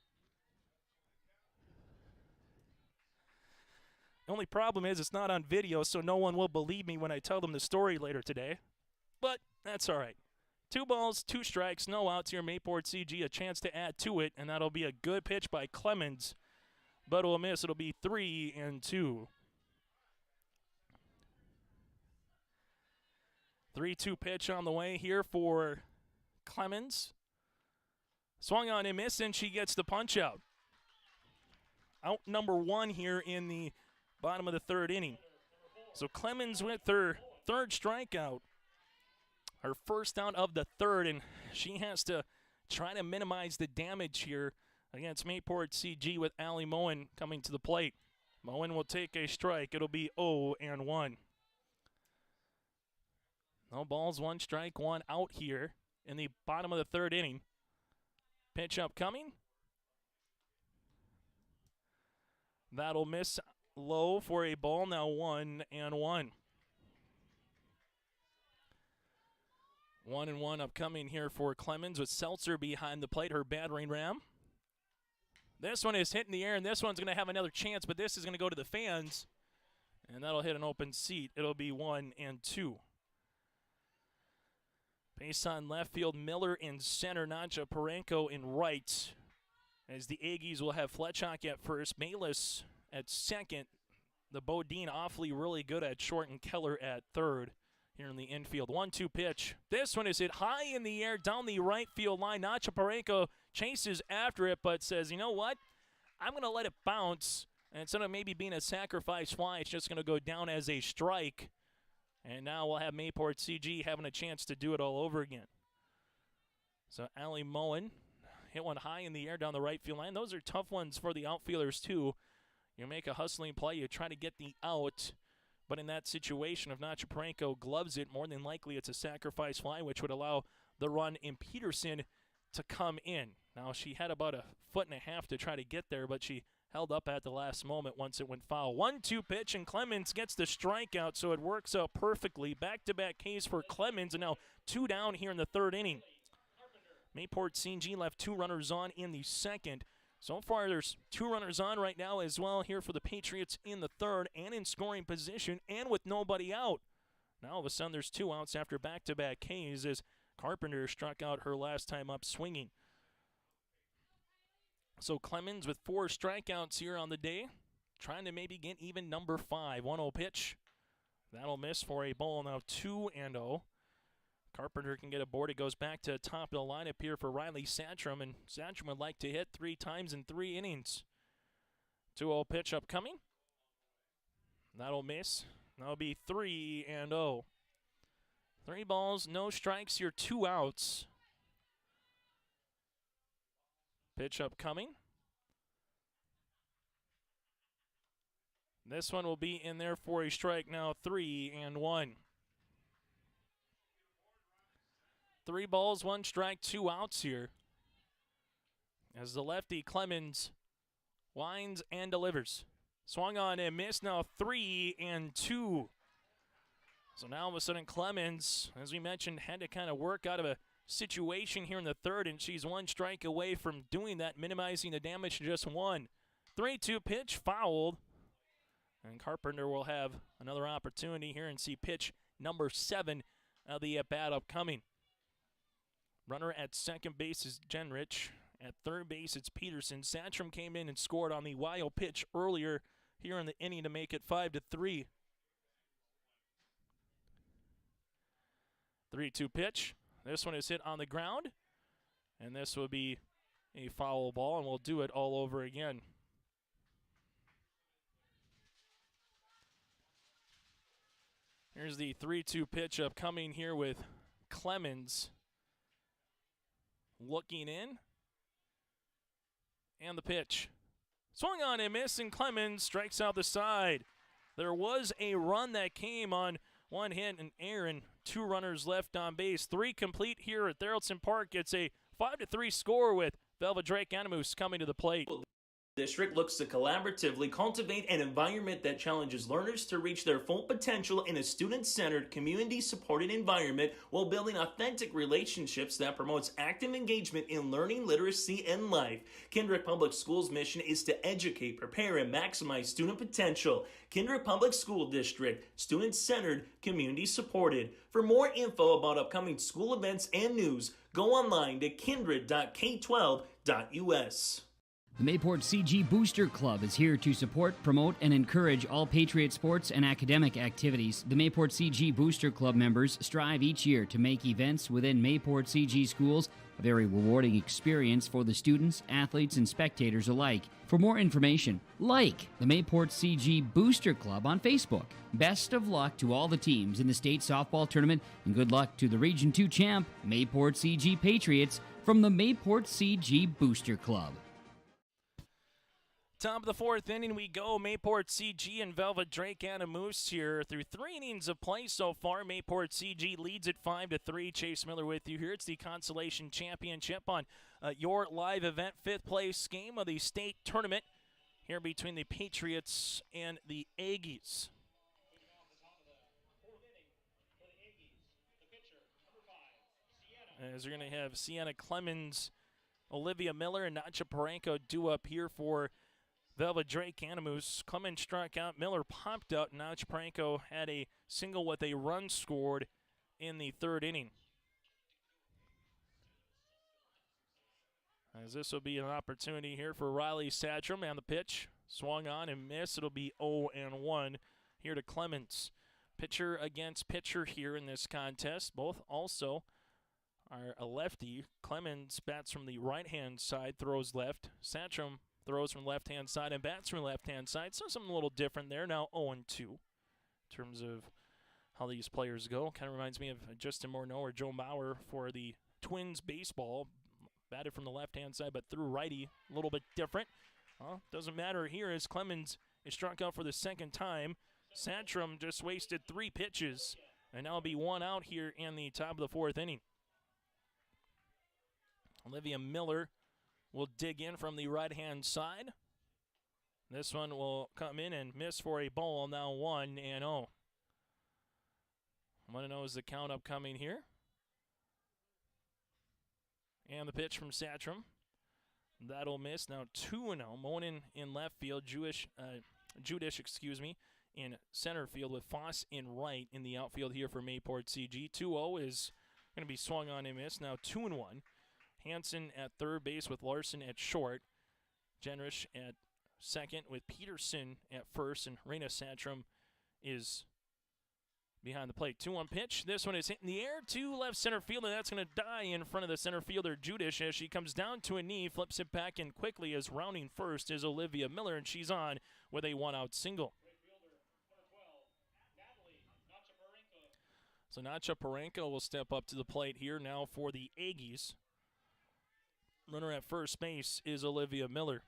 The only problem is it's not on video, so no one will believe me when I tell them the story later today. But that's all right. 2 balls, 2 strikes, no outs here. Mayport CG a chance to add to it, and that'll be a good pitch by Clemens. But it'll miss. It'll be 3-2. 3-2 pitch on the way here for Clemens. Swung on and missed, and she gets the punch out. Out number 1 here in the bottom of the third inning. So Clemens with her third strikeout. Her first out of the third, and she has to try to minimize the damage here against Mayport CG with Allie Moen coming to the plate. Moen will take a strike. It'll be 0-1. No balls, 1 strike, 1 out here in the bottom of the third inning. Pitch upcoming. That'll miss low for a ball, now 1-1. 1-1 upcoming here for Clemens with Seltzer behind the plate, her battering ram. This one is hit in the air, and this one's going to have another chance, but this is going to go to the fans, and that'll hit an open seat. It'll be 1-2. Base on left field, Miller in center, Nadja Parenko in right. As the Aggies will have Fletchock at first, Bayless at second. The Bodine awfully really good at short, and Keller at third here in the infield. 1-2 pitch. This one is hit high in the air down the right field line. Nadja Parenko chases after it, but says, you know what? I'm going to let it bounce. And instead of maybe being a sacrifice fly, it's just going to go down as a strike. And now we'll have Mayport CG having a chance to do it all over again. So Allie Moen hit one high in the air down the right field line. Those are tough ones for the outfielders too. You make a hustling play, you try to get the out. But in that situation, if Nadja Parenko gloves it, more than likely it's a sacrifice fly, which would allow the run in Peterson to come in. Now, she had about 1.5 feet to try to get there, but she held up at the last moment once it went foul. 1-2 pitch, and Clemens gets the strikeout, so it works out perfectly. Back-to-back Ks for Clemens, and now 2 down here in the third inning. Mayport CG left 2 runners on in the second. So far, there's 2 runners on right now as well here for the Patriots in the third and in scoring position and with nobody out. Now, all of a sudden, there's 2 outs after back-to-back Ks as Carpenter struck out her last time up swinging. So Clemens with 4 strikeouts here on the day, trying to maybe get even number 5. 1-0 pitch. That'll miss for a ball, now 2-0. Carpenter can get aboard. It goes back to the top of the lineup here for Riley Satcham, and Satcham would like to hit 3 times in 3 innings. 2-0 pitch upcoming. That'll miss. That'll be 3-0. 3 balls, no strikes here, 2 outs. Pitch upcoming. This one will be in there for a strike, now 3-1. 3 balls, 1 strike, 2 outs here. As the lefty Clemens winds and delivers. Swung on and missed. Now 3-2. So now all of a sudden Clemens, as we mentioned, had to kind of work out of a situation here in the third, and she's one strike away from doing that, minimizing the damage to just one. 3-2 pitch, fouled. And Carpenter will have another opportunity here and see pitch number 7 of the at-bat upcoming. Runner at second base is Genrich. At third base, it's Peterson. Satcham came in and scored on the wild pitch earlier here in the inning to make it 5-3. 3-2 pitch. This one is hit on the ground, and this will be a foul ball, and we'll do it all over again. Here's the 3-2 pitch upcoming here with Clemens looking in. And the pitch. Swung on and missed, and Clemens strikes out the side. There was a run that came on one hit, and Aaron, 2 runners left on base. 3 complete here at Theraldson Park. It's a 5-3 score with Velva Drake Anamoose coming to the plate. District looks to collaboratively cultivate an environment that challenges learners to reach their full potential in a student-centered, community-supported environment while building authentic relationships that promotes active engagement in learning, literacy, and life. Kendrick Public Schools' mission is to educate, prepare, and maximize student potential. Kendrick Public School District, student-centered, community-supported. For more info about upcoming school events and news, go online to kindred.k12.us. The Mayport CG Booster Club is here to support, promote, and encourage all Patriot sports and academic activities. The Mayport CG Booster Club members strive each year to make events within Mayport CG schools a very rewarding experience for the students, athletes, and spectators alike. For more information, like the Mayport CG Booster Club on Facebook. Best of luck to all the teams in the state softball tournament, and good luck to the Region 2 champ, Mayport CG Patriots, from the Mayport CG Booster Club. Top of the 4th inning we go. Mayport CG and Velva Drake Anamoose here through 3 innings of play so far. Mayport CG leads at 5-3. Chase Miller with you here. It's the Consolation Championship on your live event. 5th place game of the state tournament here between the Patriots and the Aggies. As you're going to have Sienna Clemens, Olivia Miller, and Nacha Parenko due up here for Velva Drake Anamoose. Clemens struck out, Miller popped out, and Nacha Parenko had a single with a run scored in the 3rd inning. As this will be an opportunity here for Riley Satcham, and the pitch swung on and missed. It'll be 0-1 here to Clemens. Pitcher against pitcher here in this contest. Both also are a lefty. Clemens bats from the right-hand side, throws left. Satcham throws from left-hand side and bats from left-hand side. So something a little different there. Now 0-2 in terms of how these players go. Kind of reminds me of Justin Morneau or Joe Mauer for the Twins baseball. Batted from the left-hand side but threw righty. A little bit different. Doesn't matter here as Clemens is struck out for the 2nd time. Satcham just wasted 3 pitches. And now it'll be 1 out here in the top of the 4th inning. Olivia Miller will dig in from the right-hand side. This one will come in and miss for a ball. Now 1-0. 1-0 is the count upcoming here. And the pitch from Satcham. That'll miss. Now 2-0. Monin in left field. Judish, in center field with Foss in right in the outfield here for Mayport CG. 2-0 is going to be swung on and missed. Now 2-1. Hansen at third base with Larson at short. Genrich at second with Peterson at first. And Reina Satcham is behind the plate. 2-1 pitch. This one is hit in the air to left center field, and that's going to die in front of the center fielder, Judish, as she comes down to a knee, flips it back in quickly as rounding first is Olivia Miller, and she's on with a 1-out single. So Nacha Parenko will step up to the plate here now for the Aggies. Runner at first base is Olivia Miller.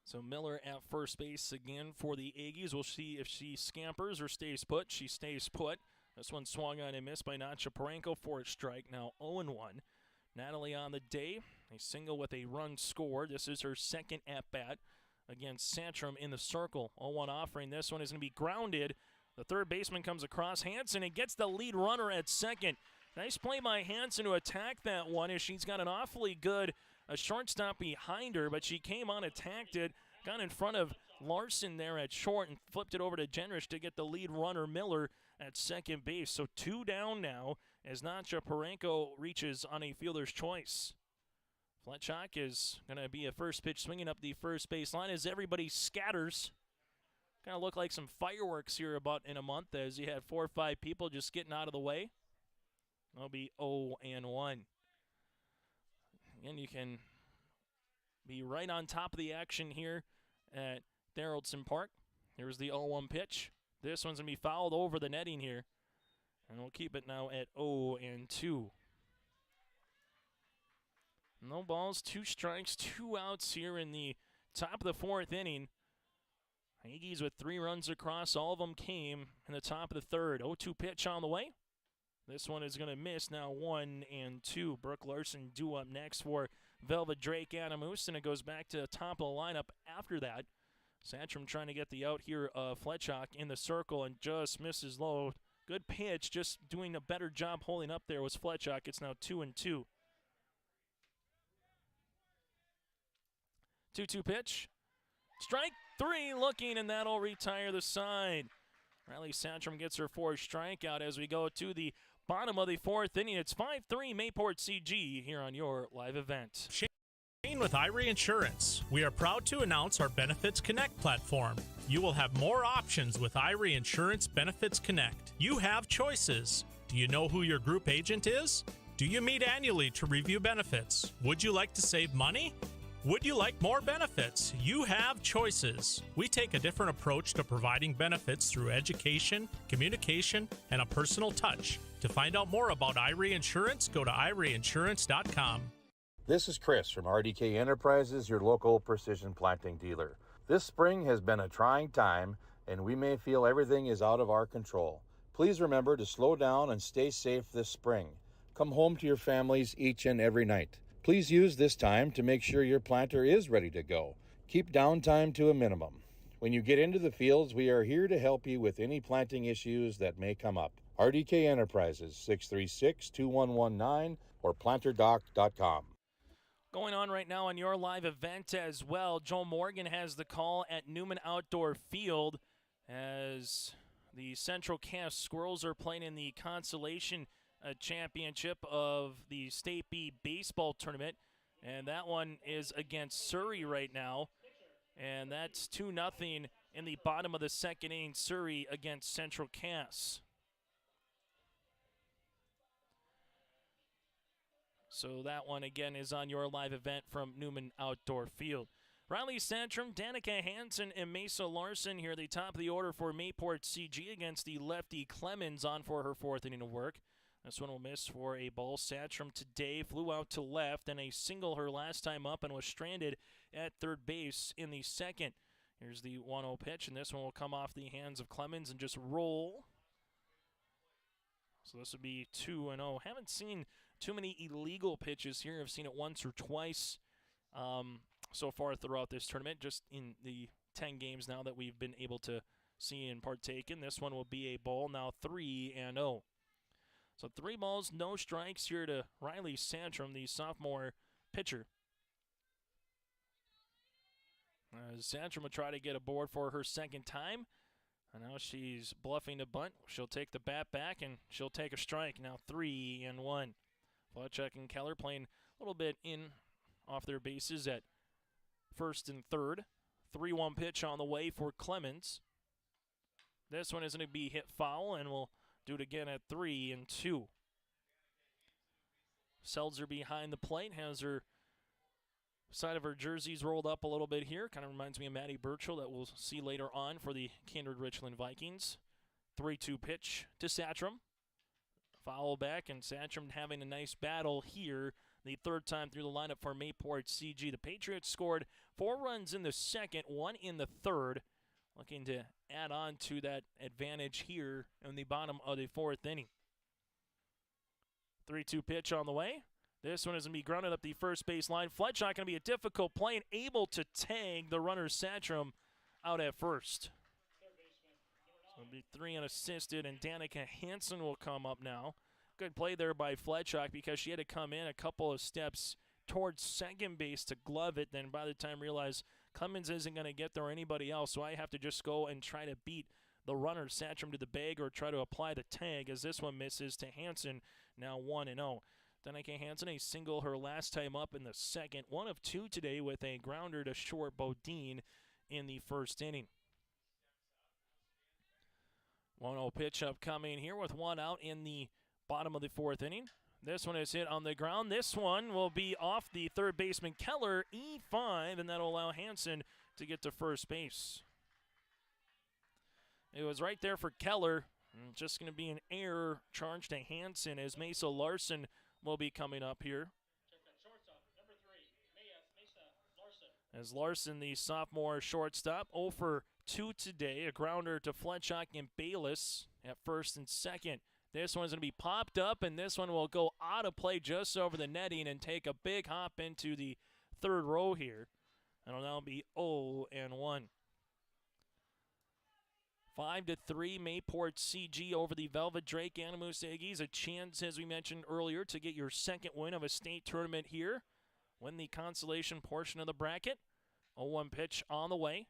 So Miller at first base again for the Aggies. We'll see if she scampers or stays put. She stays put. This one swung on and missed by Nacha Parenko for a strike. Now 0-1. Natalie on the day A single with a run scored. This is her second at-bat against Santrum in the circle. 0-1 offering. This one is going to be grounded. The third baseman comes across. Hansen and gets the lead runner at second. Nice play by Hansen to attack that one as she's got an awfully good shortstop behind her, but she came on, attacked it, got in front of Larson there at short and flipped it over to Jenrich to get the lead runner, Miller, at second base. So 2 down now as Nacha Parenko reaches on a fielder's choice. Fletchock is going to be a first pitch swinging up the first base line as everybody scatters. Kind of look like some fireworks here about in a month as you had 4 or 5 people just getting out of the way. That'll be 0-1. Again, you can be right on top of the action here at Darrellson Park. Here's the 0-1 pitch. This one's going to be fouled over the netting here. And we'll keep it now at 0-2. No balls, 2 strikes, 2 outs here in the top of the 4th inning. Aggies with 3 runs across. All of them came in the top of the 3rd. 0-2 pitch on the way. This one is going to miss now 1-2. Brooke Larson due up next for Velva Drake Anamoose, and it goes back to the top of the lineup after that. Santrum trying to get the out here of Fletchock in the circle and just misses low. Good pitch, just doing a better job holding up there was Fletchock. It's now 2-2. 2-2 pitch. Strike 3 looking, and that'll retire the side. Riley Santrum gets her 4th strikeout as we go to the bottom of the 4th inning. It's 5-3 Mayport CG here on your live event. Shane with Irie Insurance. We are proud to announce our Benefits Connect platform. You will have more options with Irie Insurance Benefits Connect. You have choices. Do you know who your group agent is? Do you meet annually to review benefits? Would you like to save money? Would you like more benefits? You have choices. We take a different approach to providing benefits through education, communication, and a personal touch. To find out more about Irie Insurance, go to irieinsurance.com. This is Chris from RDK Enterprises, your local precision planting dealer. This spring has been a trying time, and we may feel everything is out of our control. Please remember to slow down and stay safe this spring. Come home to your families each and every night. Please use this time to make sure your planter is ready to go. Keep downtime to a minimum. When you get into the fields, we are here to help you with any planting issues that may come up. RDK Enterprises, 636-2119 or planterdoc.com. Going on right now on your live event as well, Joe Morgan has the call at Newman Outdoor Field as the Central Cass Squirrels are playing in the Consolation Championship of the State B baseball tournament, and that one is against Surrey right now, and that's 2-0 in the bottom of the 2nd inning. Surrey against Central Cass. So that one again is on your live event from Newman Outdoor Field. Riley Santrum, Danica Hansen, and Mesa Larson here at the top of the order for Mayport CG against the lefty Clemens on for her 4th inning of work. This one will miss for a ball. Santrum today flew out to left and a single her last time up and was stranded at 3rd base in the 2nd. Here's the 1-0 pitch, and this one will come off the hands of Clemens and just roll. So this would be 2-0. Haven't seen too many illegal pitches here. I've seen it once or twice so far throughout this tournament, just in the 10 games now that we've been able to see and partake in. This one will be a ball, now 3-0. So 3 balls, no strikes here to Riley Santrum, the sophomore pitcher. Santrum will try to get a board for her 2nd time. And now she's bluffing to bunt. She'll take the bat back, and she'll take a strike. Now 3-1. Fletchock and Keller playing a little bit in off their bases at 1st and 3rd. 3-1 pitch on the way for Clemens. This one is going to be hit foul, and we'll do it again at 3-2. Seltzer behind the plate, has her side of her jerseys rolled up a little bit here. Kind of reminds me of Maddie Burchell that we'll see later on for the Kindred Richland Vikings. 3-2 pitch to Santrum. Foul back, and Santrum having a nice battle here. The 3rd time through the lineup for Mayport CG. The Patriots scored 4 runs in the 2nd, 1 in the 3rd. Looking to add on to that advantage here in the bottom of the 4th inning. 3-2 pitch on the way. This one is going to be grounded up the first base line. Fletchock going to be a difficult play and able to tag the runner Satcham out at first. So it'll be 3 unassisted, and Danica Hansen will come up now. Good play there by Fletchock because she had to come in a couple of steps towards second base to glove it. Then by the time realized Clemens isn't going to get there or anybody else, so I have to just go and try to beat the runner Satcham to the bag or try to apply the tag as this one misses to Hansen, now 1-0. Danica Hansen, a single her last time up in the second. 1 of 2 today with a grounder to short Bodine in the first inning. 1-0 pitch upcoming here with 1 out in the bottom of the fourth inning. This one is hit on the ground. This one will be off the third baseman Keller, E5, and that'll allow Hansen to get to first base. It was right there for Keller. Just going to be an error charged to Hansen as Mesa Larson will be coming up here. As Larson, the sophomore shortstop, 0 for 2 today. A grounder to Fletchock and Bayless at first and second. This one's going to be popped up, and this one will go out of play just over the netting and take a big hop into the third row here. It'll now be 0-1. 5-3, Mayport CG over the Velva Drake Anamoose Aggies. A chance, as we mentioned earlier, to get your second win of a state tournament here. Win the consolation portion of the bracket. 0-1 pitch on the way.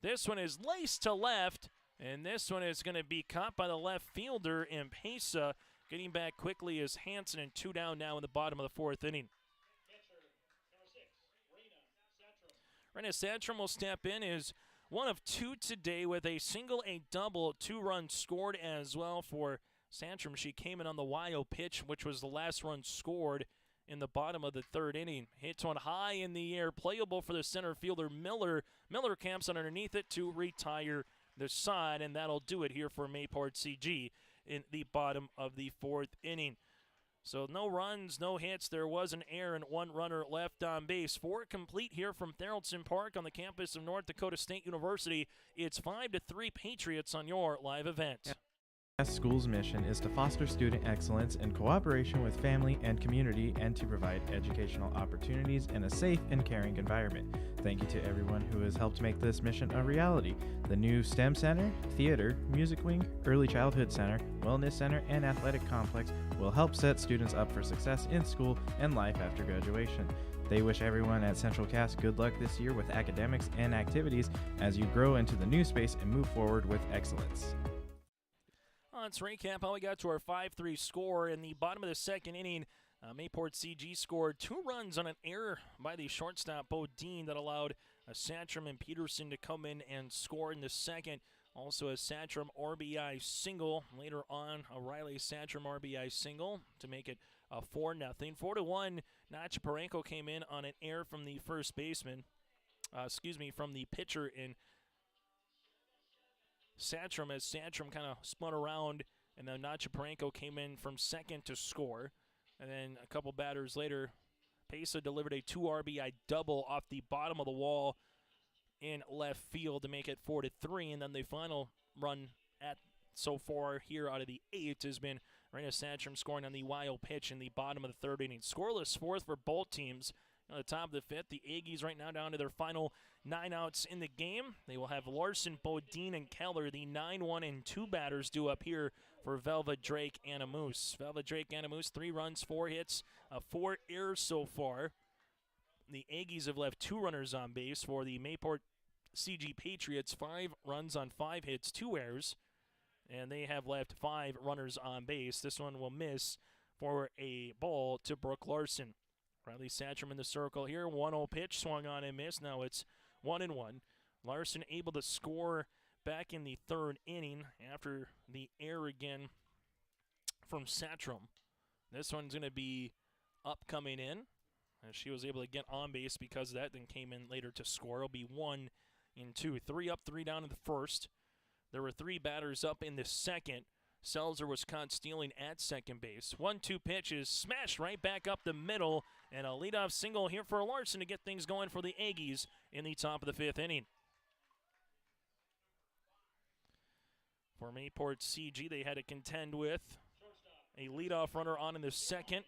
This one is laced to left. And this one is going to be caught by the left fielder, Impesa. Getting back quickly is Hansen, and 2 down now in the bottom of the fourth inning. Rena Santrum will step in, is 1 of 2 today with a single, a double, 2 runs scored as well for Santrum. She came in on the wild pitch, which was the last run scored in the bottom of the third inning. Hits one high in the air, playable for the center fielder Miller. Miller camps underneath it to retire the side, and that'll do it here for Mayport CG in the bottom of the fourth inning. So no runs, no hits. There was an error and 1 runner left on base. 4 complete here from Theraldson Park on the campus of North Dakota State University. It's 5-3 Patriots on your live event. School's mission is to foster student excellence in cooperation with family and community and to provide educational opportunities in a safe and caring environment. Thank you to everyone who has helped make this mission a reality. The new STEM Center, Theater, Music Wing, Early Childhood Center, Wellness Center, and Athletic Complex will help set students up for success in school and life after graduation. They wish everyone at Central Cass good luck this year with academics and activities as you grow into the new space and move forward with excellence. Let's recap how we got to our 5-3 score. In the bottom of the second inning, Mayport CG scored 2 runs on an error by the shortstop Bodine that allowed Santrum and Peterson to come in and score in the second. Also a Santrum RBI single. Later on, a Riley Santrum RBI single to make it 4-0. 4-1, Nacha Parenko came in on an error from the first baseman. From the pitcher in Santrum, as Santrum kind of spun around, and then Nacha Parenko came in from second to score. And then a couple batters later, Pesa delivered a 2 RBI double off the bottom of the wall in left field to make it 4-3. And then the final run at so far here out of the 8 has been Rena Santrum scoring on the wild pitch in the bottom of the third inning. Scoreless fourth for both teams. On the top of the fifth, the Aggies right now down to their final 9 outs in the game. They will have Larson, Bodine, and Keller, the 9-1 and 2 batters due up here for Velva Drake Anamoose. Velva Drake Anamoose, 3 runs, 4 hits, 4 errors so far. The Aggies have left 2 runners on base. For the Mayport CG Patriots, 5 runs on 5 hits, 2 errors. And they have left 5 runners on base. This one will miss for a ball to Brooke Larson. Riley Santrum in the circle here. 1-0 pitch, swung on and missed. Now it's 1-1. Larson able to score back in the third inning after the error again from Santrum. This one's going to be upcoming in, as she was able to get on base because of that, then came in later to score. It'll be 1-2. 3 up, 3 down in the first. There were 3 batters up in the second. Selzer was caught stealing at second base. 1-2 pitch is smashed right back up the middle, and a leadoff single here for Larson to get things going for the Aggies in the top of the 5th inning. For Mayport CG, they had to contend with a leadoff runner on in the second,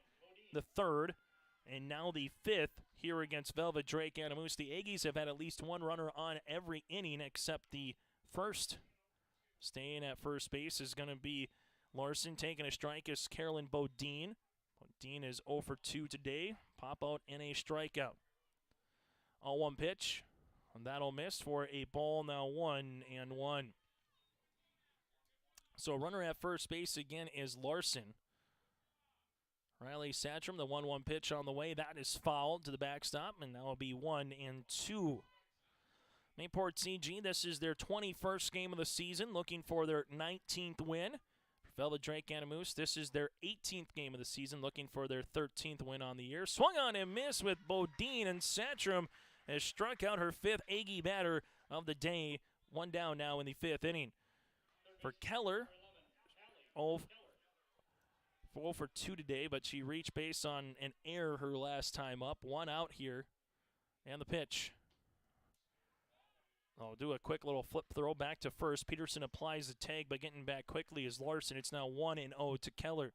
the third, and now the 5th here against Velva Drake Anamoose. The Aggies have had at least one runner on every inning except the first. Staying at first base is going to be Larson. Taking a strike is Carolyn Bodine. Bodine is 0 for 2 today. Pop out and a strikeout. 0-1 pitch. And that'll miss for a ball, now 1-1. So runner at first base again is Larson. Riley Satcham, the 1-1 pitch on the way. That is fouled to the backstop, and that will be 1-2. Mayport CG, this is their 21st game of the season, looking for their 19th win. For Velva Drake Anamoose, this is their 18th game of the season, looking for their 13th win on the year. Swung on and missed with Bodine, and Satcham has struck out her 5th Aggie batter of the day. One down now in the 5th inning. For Keller, 0 for 2 today, but she reached base on an error her last time up. One out here, and the pitch. I'll do a quick little flip throw back to first. Peterson applies the tag, but getting back quickly is Larson. It's now 1-0 to Keller.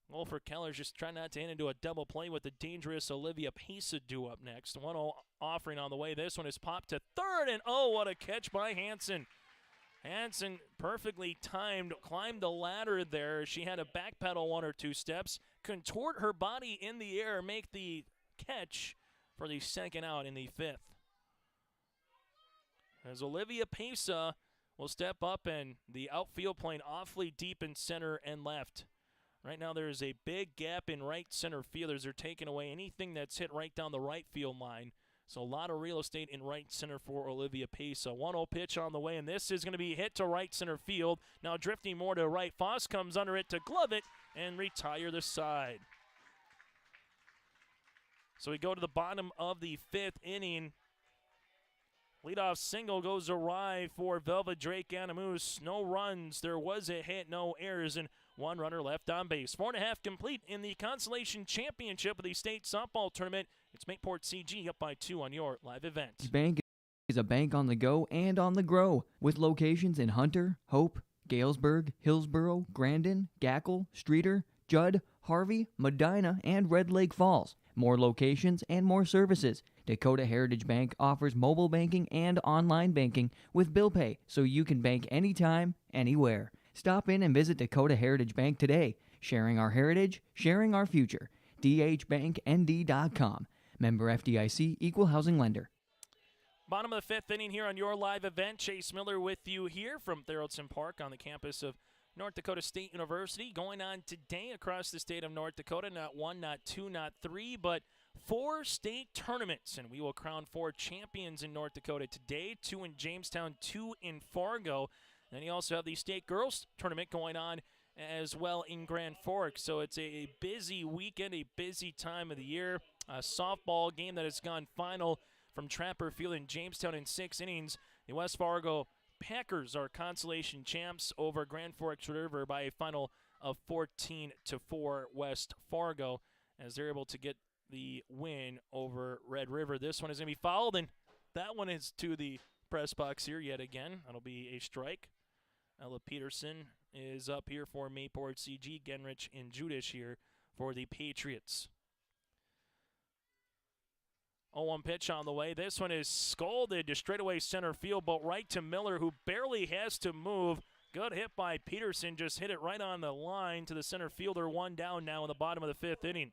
Well, for Keller's just trying not to hit into a double play with the dangerous Olivia Pesa due up next. 1-0 offering on the way. This one is popped to third, and oh, what a catch by Hansen. Hansen perfectly timed, climbed the ladder there. She had to backpedal 1 or 2 steps, contort her body in the air, make the catch for the second out in the 5th. As Olivia Pesa will step up, and the outfield playing awfully deep in center and left. Right now there is a big gap in right center fielders. They're taking away anything that's hit right down the right field line. So a lot of real estate in right center for Olivia Pesa. 1-0 pitch on the way, and this is going to be hit to right center field. Now drifting more to right. Foss comes under it to glove it and retire the side. So we go to the bottom of the 5th inning. Leadoff single goes awry for Velva Drake Anamoose. No runs. There was a hit, no errors, and one runner left on base. 4.5 complete in the Consolation Championship of the state softball tournament. It's Mayport CG up by 2 on your live event. Bank is a bank on the go and on the grow, with locations in Hunter, Hope, Galesburg, Hillsborough, Grandin, Gackle, Streeter, Judd, Harvey, Medina, and Red Lake Falls. More locations and more services. Dakota Heritage Bank offers mobile banking and online banking with bill pay, so you can bank anytime, anywhere. Stop in and visit Dakota Heritage Bank today. Sharing our heritage, sharing our future. dhbanknd.com. Member FDIC, Equal Housing Lender. Bottom of the 5th inning here on your live event. Chase Miller with you here from Theraldson Park on the campus of North Dakota State University. Going on today across the state of North Dakota. Not 1, not 2, not 3, but 4 state tournaments. And we will crown 4 champions in North Dakota today. 2 in Jamestown, 2 in Fargo. Then you also have the state girls tournament going on as well in Grand Forks. So it's a busy weekend, a busy time of the year. A softball game that has gone final from Trapper Field in Jamestown in 6 innings. The West Fargo Packers are consolation champs over Grand Forks River by a final of 14-4 West Fargo, as they're able to get the win over Red River. This one is going to be fouled, and that one is to the press box here yet again. That'll be a strike. Ella Peterson is up here for Mayport CG. Greenwich and Judish here for the Patriots. 0-1 pitch on the way. This one is scolded to straightaway center field, but right to Miller, who barely has to move. Good hit by Peterson. Just hit it right on the line to the center fielder. One down now in the bottom of the 5th inning.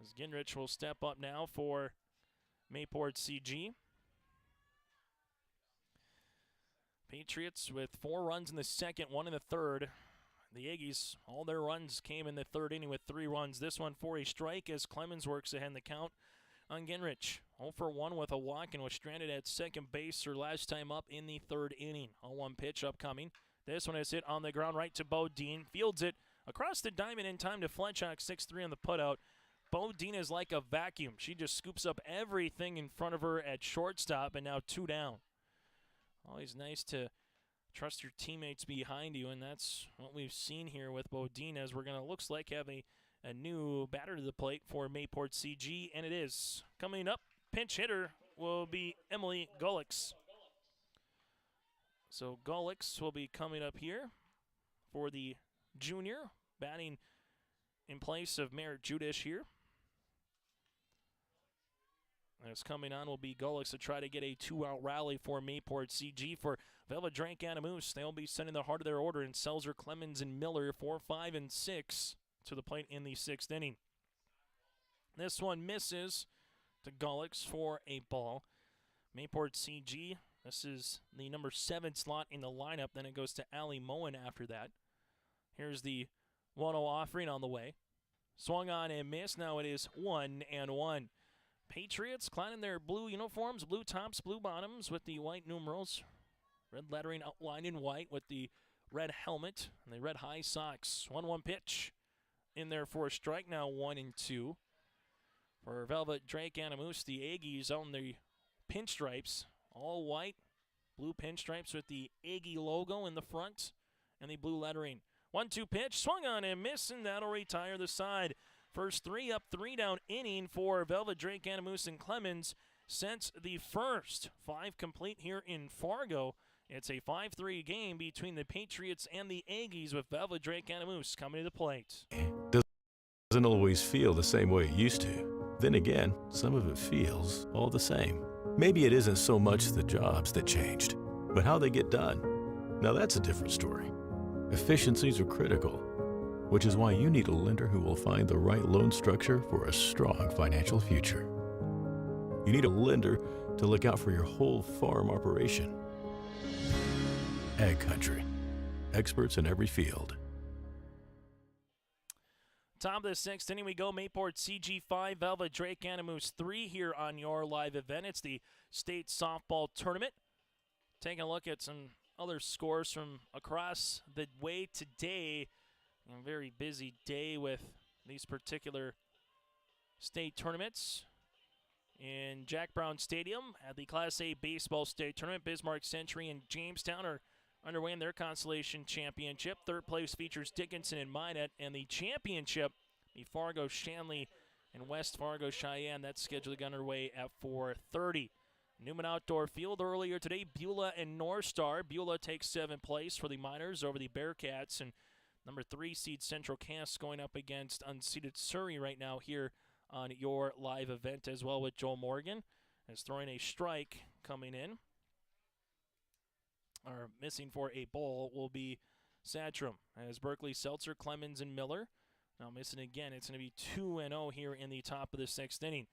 As Greenwich will step up now for Mayport CG. Patriots with 4 runs in the 2nd, 1 in the 3rd. The Aggies, all their runs came in the 3rd inning with 3 runs. This one for a strike as Clemens works ahead in the count on Greenwich. 0 for 1 with a walk and was stranded at second base her last time up in the 3rd inning. 0-1 pitch upcoming. This one is hit on the ground right to Bodine. Fields it across the diamond in time to Fletchock, 6-3 on the putout. Bodine is like a vacuum. She just scoops up everything in front of her at shortstop, and now 2 down. Always nice to trust your teammates behind you, and that's what we've seen here with Bodine, as we're going to, looks like, have a new batter to the plate for Mayport CG, and it is. Coming up, pinch hitter will be Emily Gullix. So Gullix will be coming up here for the junior, batting in place of Merritt Judish here. As coming on will be Gulix to try to get a 2-out rally for Mayport CG. For Velva drank Anamoose, they'll be sending the heart of their order in Selzer, Clemens, and Miller 4, 5, and 6 to the plate in the 6th inning. This one misses to Gulix for a ball. Mayport CG, this is the number 7 slot in the lineup. Then it goes to Ali Moen after that. Here's the 1-0 offering on the way. Swung on and missed. Now it is 1-1. Patriots clad in their blue uniforms, blue tops, blue bottoms with the white numerals. Red lettering outlined in white with the red helmet and the red high socks. 1-1 pitch in there for a strike. Now 1-2. For Velvet Drake Anamoose, the Aggies on the pinstripes. All white, blue pinstripes with the Aggie logo in the front and the blue lettering. 1-2 pitch, swung on and missed, and that'll retire the side. First 3 up, 3 down inning for Velvet Drake Anamoose and Clemens since the first. 5 complete here in Fargo. It's a 5-3 game between the Patriots and the Aggies with Velvet Drake Anamoose coming to the plate. Doesn't always feel the same way it used to. Then again, some of it feels all the same. Maybe it isn't so much the jobs that changed, but how they get done. Now that's a different story. Efficiencies are critical, which is why you need a lender who will find the right loan structure for a strong financial future. You need a lender to look out for your whole farm operation. Ag Country, experts in every field. Top of the 6th inning we go. Mayport CG 5, Velva Drake Anamoose 3 here on your live event. It's the state softball tournament. Taking a look at some other scores from across the way today. A very busy day with these particular state tournaments. In Jack Brown Stadium at the Class A Baseball State Tournament, Bismarck Century and Jamestown are underway in their Consolation Championship. Third place features Dickinson and Minot, and the championship, the Fargo Shanley and West Fargo Cheyenne. That's scheduled to get underway at 4:30. Newman Outdoor Field earlier today, Beulah and North Star. Beulah takes 7th place for the Miners over the Bearcats, and number 3 seed Central Cass going up against unseeded Surrey right now here on your live event as well with Joel Morgan. Is throwing a strike coming in. Or missing for a ball will be Satcham. As Berkeley, Seltzer, Clemens, and Miller. Now missing again. It's going to be 2-0 here in the top of the 6th inning.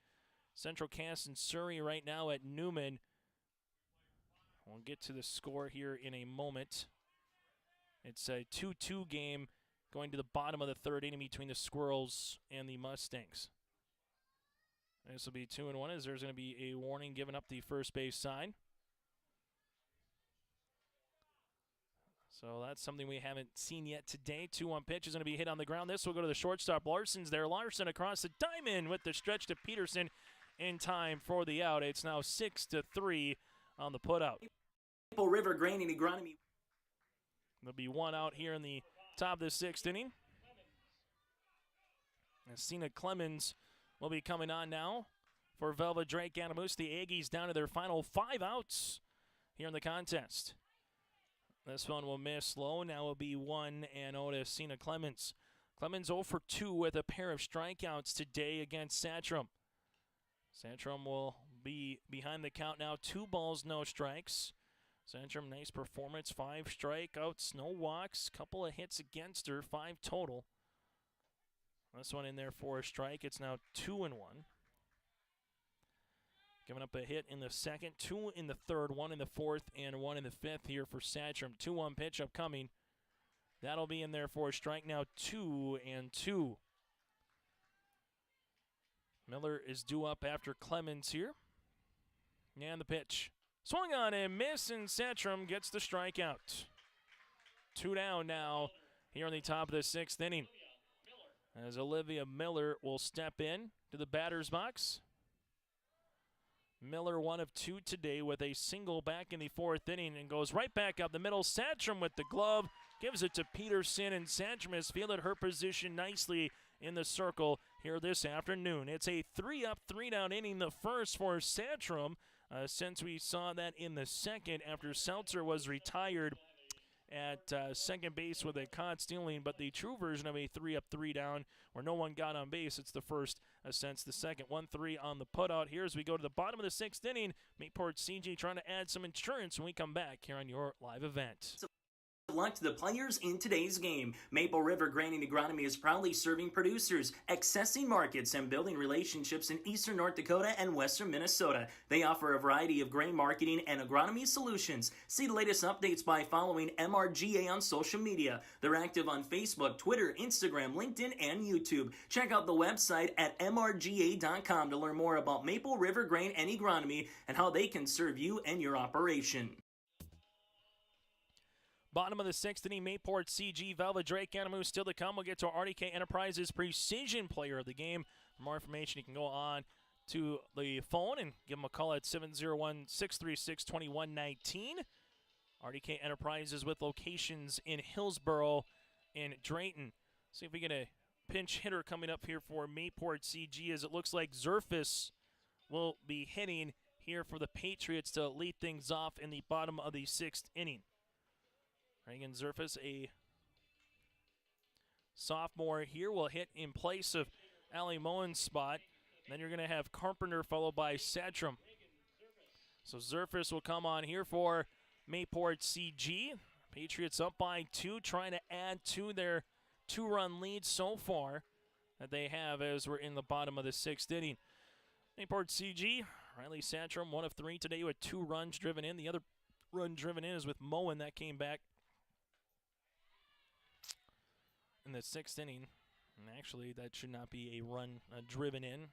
Central Cass and Surrey right now at Newman. We'll get to the score here in a moment. It's a 2-2 game going to the bottom of the 3rd inning between the Squirrels and the Mustangs. This will be 2-1 as there's going to be a warning given up the first base side. So that's something we haven't seen yet today. 2-1 pitch is going to be hit on the ground. This will go to the shortstop. Larson's there. Larson across the diamond with the stretch to Peterson in time for the out. It's now 6-3 on the putout. Maple River Granny Agronomy. There'll be 1 out here in the top of the 6th inning. And Cena Clemens will be coming on now for Velva Drake Anamoose. The Aggies down to their final 5 outs here in the contest. This one will miss low. Now will be 1-0 to Cena Clemens. Clemens 0 for 2 with a pair of strikeouts today against Satcham. Satcham will be behind the count now. 2 balls, no strikes. Satcham, nice performance. 5 strikeouts, no walks. Couple of hits against her, 5 total. This one in there for a strike. It's now 2-1. Giving up a hit in the 2nd, 2 in the 3rd, 1 in the 4th, and 1 in the 5th here for Satcham. 2-1 pitch upcoming. That'll be in there for a strike now, 2-2. Miller is due up after Clemens here. And the pitch. Swung on and miss, and Satcham gets the strikeout. 2 down now here in the top of the 6th inning. As Olivia Miller will step in to the batter's box. Miller 1 of 2 today with a single back in the 4th inning and goes right back up the middle. Satcham with the glove, gives it to Peterson, and Satcham has fielded her position nicely in the circle here this afternoon. It's a 3-up, 3-down inning, the first for Satcham since we saw that in the 2nd after Seltzer was retired at second base with a caught stealing, but the true version of a 3-up, 3-down where no one got on base. It's the first since the second. 1-3 on the putout here as we go to the bottom of the 6th inning. Mayport CG trying to add some insurance when we come back here on your live event. Luck to the players in today's game. Maple River Granting Agronomy is proudly serving producers, accessing markets, and building relationships in eastern North Dakota and western Minnesota. They offer a variety of grain marketing and agronomy solutions. See the latest updates by following MRGA on social media. They're active on Facebook, Twitter, Instagram, LinkedIn, and YouTube. Check out the website at mrga.com to learn more about Maple River Grain and Agronomy and how they can serve you and your operation. Bottom of the 6th inning, Mayport CG, Velva, Drake, Anamoose still to come. We'll get to our RDK Enterprises Precision Player of the Game. For more information, you can go on to the phone and give them a call at 701-636-2119. RDK Enterprises with locations in Hillsboro and Drayton. See if we get a pinch hitter coming up here for Mayport CG, as it looks like Zerfus will be hitting here for the Patriots to lead things off in the bottom of the 6th inning. Reagan Zerfus, a sophomore here, will hit in place of Ali Moen's spot. Then you're going to have Carpenter followed by Satcham. So Zerfus will come on here for Mayport CG. Patriots up by 2, trying to add to their 2-run lead so far that they have as we're in the bottom of the 6th inning. Mayport CG, Riley Satcham, 1 of 3 today with 2 runs driven in. The other run driven in is with Moen. That came back in the 6th inning. And actually, that should not be a run driven in.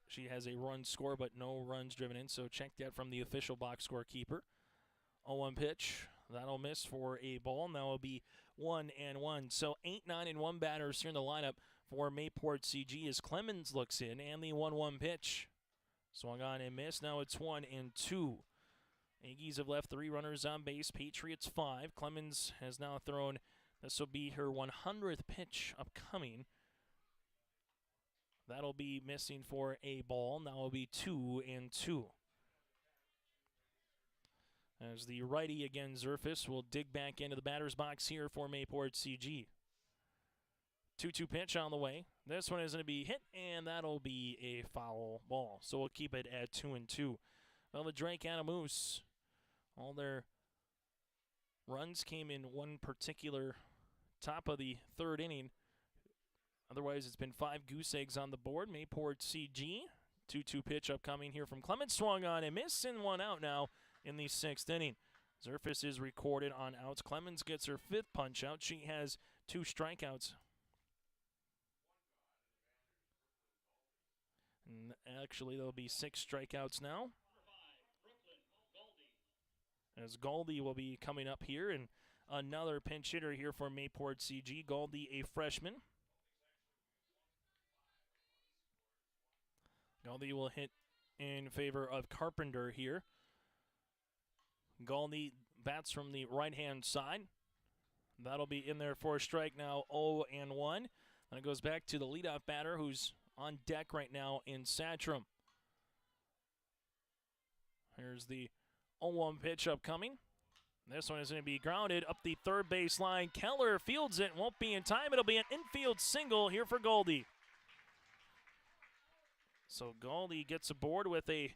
She has a run score, but no runs driven in, so check that from the official box scorekeeper. 0-1 pitch. That'll miss for a ball, and that will be 1-1. So 8, 9, and 1 batters here in the lineup for Mayport CG as Clemens looks in, and the 1-1 pitch. Swung on and missed. Now it's 1-2. Aggies have left 3 runners on base. Patriots 5. Clemens has now thrown, this will be her 100th pitch upcoming. That'll be missing for a ball. Now will be 2-2. As the righty again, Zerfus will dig back into the batter's box here for Mayport CG. 2-2 pitch on the way. This one is going to be hit, and that'll be a foul ball. So we'll keep it at 2-2. Velva, Drake, Anamoose. All their runs came in one particular top of the 3rd inning. Otherwise, it's been 5 goose eggs on the board. Mayport CG. 2-2 pitch upcoming here from Clemens. Swung on and missed, and 1 out now in the 6th inning. Zerfus is recorded on outs. Clemens gets her 5th punch out. She has 2 strikeouts. And actually, there'll be 6 strikeouts now, as Goldie will be coming up here, and another pinch hitter here for Mayport CG. Goldie, a freshman. Goldie will hit in favor of Carpenter here. Goldie bats from the right-hand side. That'll be in there for a strike now, 0-1. Then it goes back to the leadoff batter, who's on deck right now in Satcham. Here's the 0-1 pitch upcoming. This one is going to be grounded up the 3rd base line. Keller fields it, won't be in time. It'll be an infield single here for Goldie. So Goldie gets aboard with a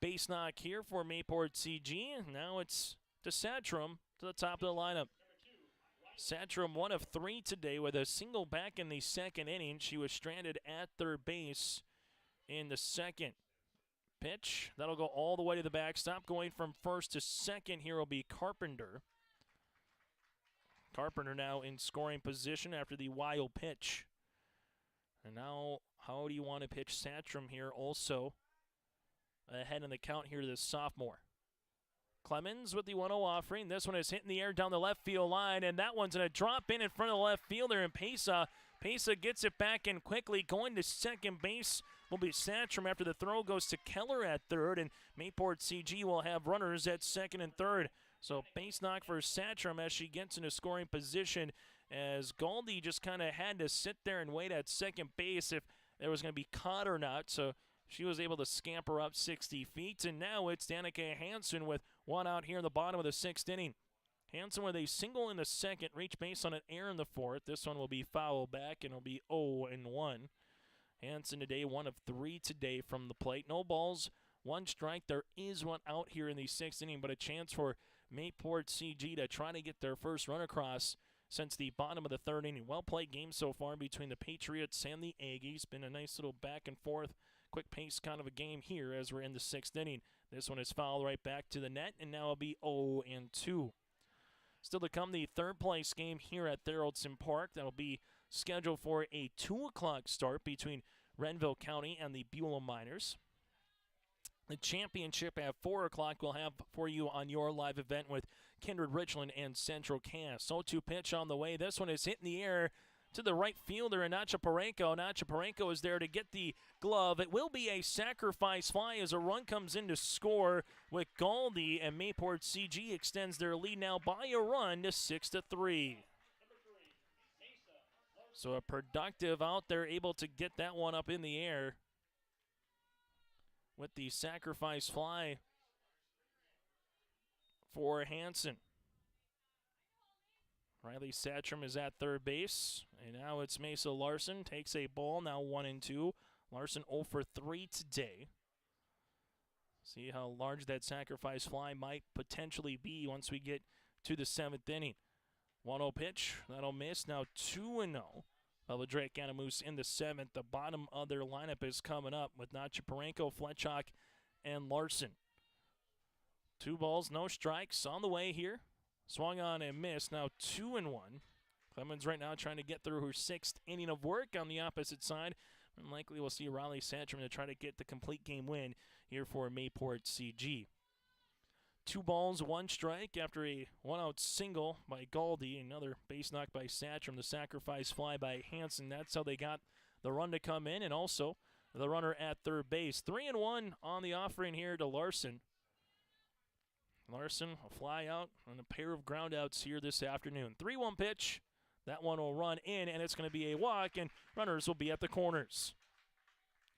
base knock here for Mayport CG. Now it's to Satcham to the top of the lineup. Satcham 1 of 3 today with a single back in the 2nd inning. She was stranded at 3rd base in the 2nd. Pitch, that'll go all the way to the backstop. Going from 1st to 2nd here will be Carpenter. Carpenter now in scoring position after the wild pitch. And now, how do you want to pitch Satcham here also? Ahead in the count here to the sophomore. Clemens with the 1-0 offering. This one is hitting the air down the left field line, and that one's going to drop in front of the left fielder, and Pesa gets it back in quickly. Going to second base will be Satcham after the throw goes to Keller at 3rd, and Mayport CG will have runners at 2nd and 3rd. So base knock for Satcham as she gets into scoring position, as Goldie just kind of had to sit there and wait at second base if there was going to be caught or not. So she was able to scamper up 60 feet, and now it's Danica Hansen with 1 out here in the bottom of the 6th inning. Hansen with a single in the second, reach base on an error in the fourth. This one will be foul back, and it'll be 0-1. Hansen today, 1 of 3 today from the plate. No balls, 1 strike. There is one out here in the 6th inning, but a chance for Mayport CG to try to get their first run across since the bottom of the 3rd inning. Well-played game so far between the Patriots and the Aggies. Been a nice little back and forth, quick pace kind of a game here as we're in the 6th inning. This one is fouled right back to the net, and now it'll be 0-2. Still to come, the 3rd place game here at Theraldson Park. That'll be scheduled for a 2 o'clock start between Renville County and the Beulah Miners. The championship at 4 o'clock we'll have for you on your live event with Kindred Richland and Central Cass. 0-2 pitch on the way. This one is hit in the air to the right fielder, and Nacho Parenko is there to get the glove. It will be a sacrifice fly as a run comes in to score with Galdi, and Mayport CG extends their lead now by a run to 6-3. So a productive out there, able to get that one up in the air with the sacrifice fly for Hansen. Riley Satcham is at third base, and now it's Mesa Larson. Takes a ball, now 1-2. Larson 0 for 3 today. See how large that sacrifice fly might potentially be once we get to the 7th inning. 1-0 pitch, that'll miss. Now 2-0. Velva Drake Anamoose in the 7th. The bottom of their lineup is coming up with Nacho Parenko, Fletchock, and Larson. 2 balls, no strikes on the way here. Swung on and missed. Now 2-1. Clemens right now trying to get through her 6th inning of work on the opposite side. And likely we'll see Riley Satcham to try to get the complete game win here for Mayport CG. 2 balls, 1 strike after a 1-out single by Galdi. Another base knock by Satcham. The sacrifice fly by Hansen. That's how they got the run to come in, and also the runner at third base. 3-1 on the offering here to Larson. Larson, a fly out and a pair of groundouts here this afternoon. 3-1 pitch. That one will run in, and it's going to be a walk, and runners will be at the corners.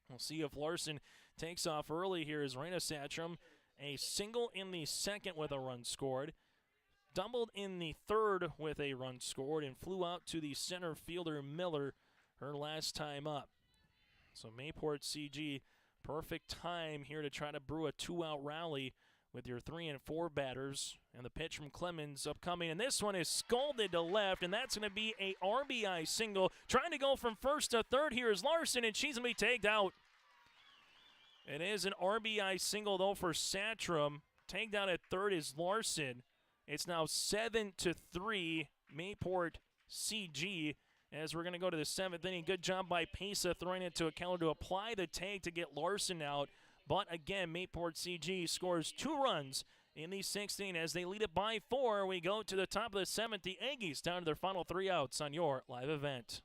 We'll see if Larson takes off early here as Raina Satcham. A single in the 2nd with a run scored. Doubled in the 3rd with a run scored, and flew out to the center fielder Miller her last time up. So Mayport CG, perfect time here to try to brew a 2-out rally with your 3 and 4 batters, and the pitch from Clemens upcoming, and this one is scalded to left, and that's going to be a RBI single. Trying to go from 1st to 3rd here is Larson, and she's going to be tagged out. It is an RBI single though for Satcham. Tagged out at 3rd is Larson. It's now 7-3 Mayport CG as we're going to go to the 7th inning. Good job by Pesa throwing it to a counter to apply the tag to get Larson out. But again, Mayport CG scores 2 runs in the 6th inning as they lead it by 4. We go to the top of the 7th. The Aggies down to their final 3 outs on your live event.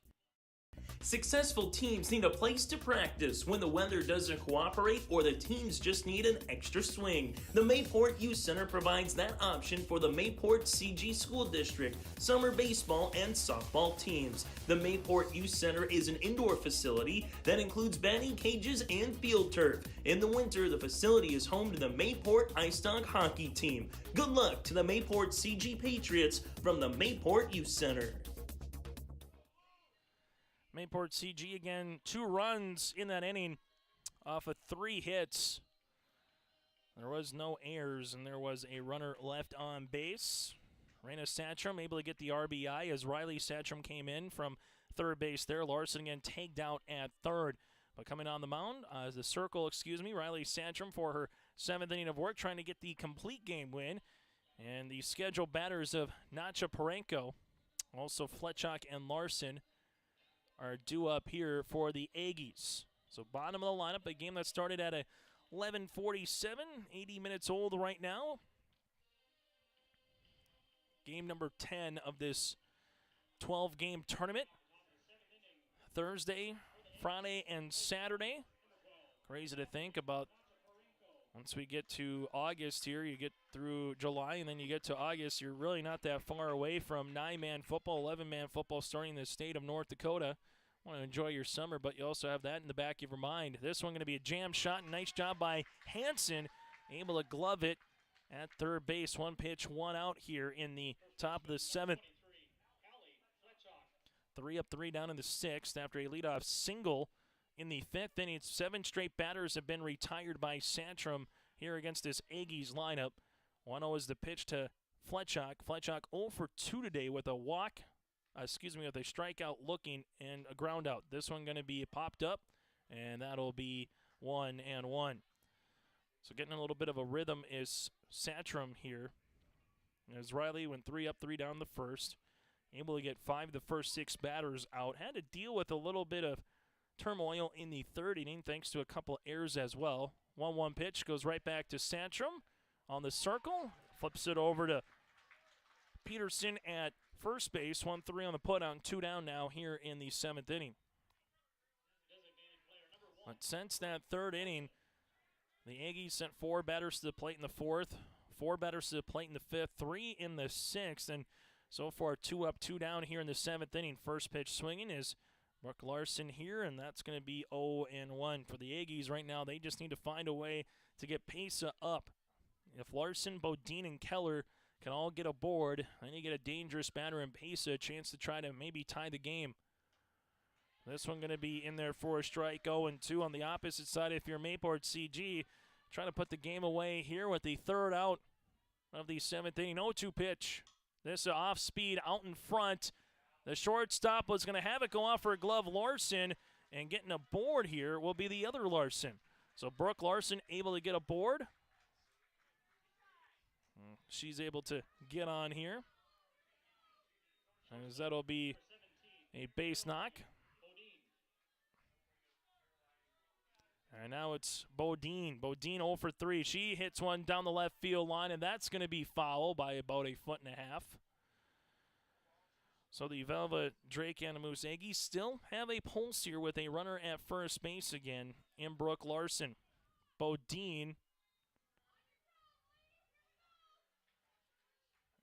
Successful teams need a place to practice when the weather doesn't cooperate or the teams just need an extra swing. The Mayport Youth Center provides that option for the Mayport CG School District summer baseball and softball teams. The Mayport Youth Center is an indoor facility that includes batting cages and field turf. In the winter, the facility is home to the Mayport Ice Dog hockey team. Good luck to the Mayport CG Patriots from the Mayport Youth Center. Mayport CG again, 2 runs in that inning off of 3 hits. There was no errors, and there was a runner left on base. Raina Satcham able to get the RBI as Riley Satcham came in from third base there. Larson again tagged out at 3rd. But coming on the mound, Riley Satcham for her 7th inning of work, trying to get the complete game win. And the scheduled batters of Nacho Parenko, also Fletchock and Larson, are due up here for the Aggies. So bottom of the lineup, a game that started at 11:47, 80 minutes old right now. Game number 10 of this 12-game tournament. Thursday, Friday, and Saturday. Crazy to think about. Once we get to August here, you get through July, and then you get to August, you're really not that far away from 9-man football, 11-man football starting in the state of North Dakota. Want to enjoy your summer, but you also have that in the back of your mind. This one going to be a jam shot. Nice job by Hansen, able to glove it at third base. 1 pitch, 1 out here in the top of the 7th. 3 up, 3 down in the 6th after a leadoff single in the 5th inning. 7 straight batters have been retired by Santrum here against this Aggies lineup. 1-0 is the pitch to Fletchock. Fletchock 0 for 2 today with a walk, with a strikeout looking and a ground out. This one going to be popped up, and that'll be 1-1. So getting a little bit of a rhythm is Santrum here. As Riley went 3 up, 3 down the first. Able to get 5 of the first 6 batters out. Had to deal with a little bit of turmoil in the 3rd inning thanks to a couple errors as well. 1-1 pitch goes right back to Santrum on the circle. Flips it over to Peterson at first base. 1-3 on the put out, 2 down now here in the 7th inning. But since that 3rd inning, the Aggies sent 4 batters to the plate in the 4th, 4 batters to the plate in the 5th, 3 in the 6th, and so far 2 up, 2 down here in the 7th inning. First pitch swinging is Brooke Larson here, and that's going to be 0-1 for the Aggies right now. They just need to find a way to get Pesa up. If Larson, Bodine, and Keller can all get aboard, then you get a dangerous batter in Pesa, a chance to try to maybe tie the game. This one going to be in there for a strike. 0-2 on the opposite side if you're Mayport CG. Trying to put the game away here with the 3rd out of the 7th inning. 0-2 pitch. This off speed out in front. The shortstop was going to have it go off for a glove. Larson, and getting aboard here will be the other Larson. So Brooke Larson able to get aboard. She's able to get on here, as that'll be a base knock. And now it's Bodine. Bodine 0 for 3. She hits one down the left field line, and that's going to be foul by about 1.5 feet. So the Velva Drake Anamoose Aggies still have a pulse here with a runner at first base again in Brooke Larson. Bodine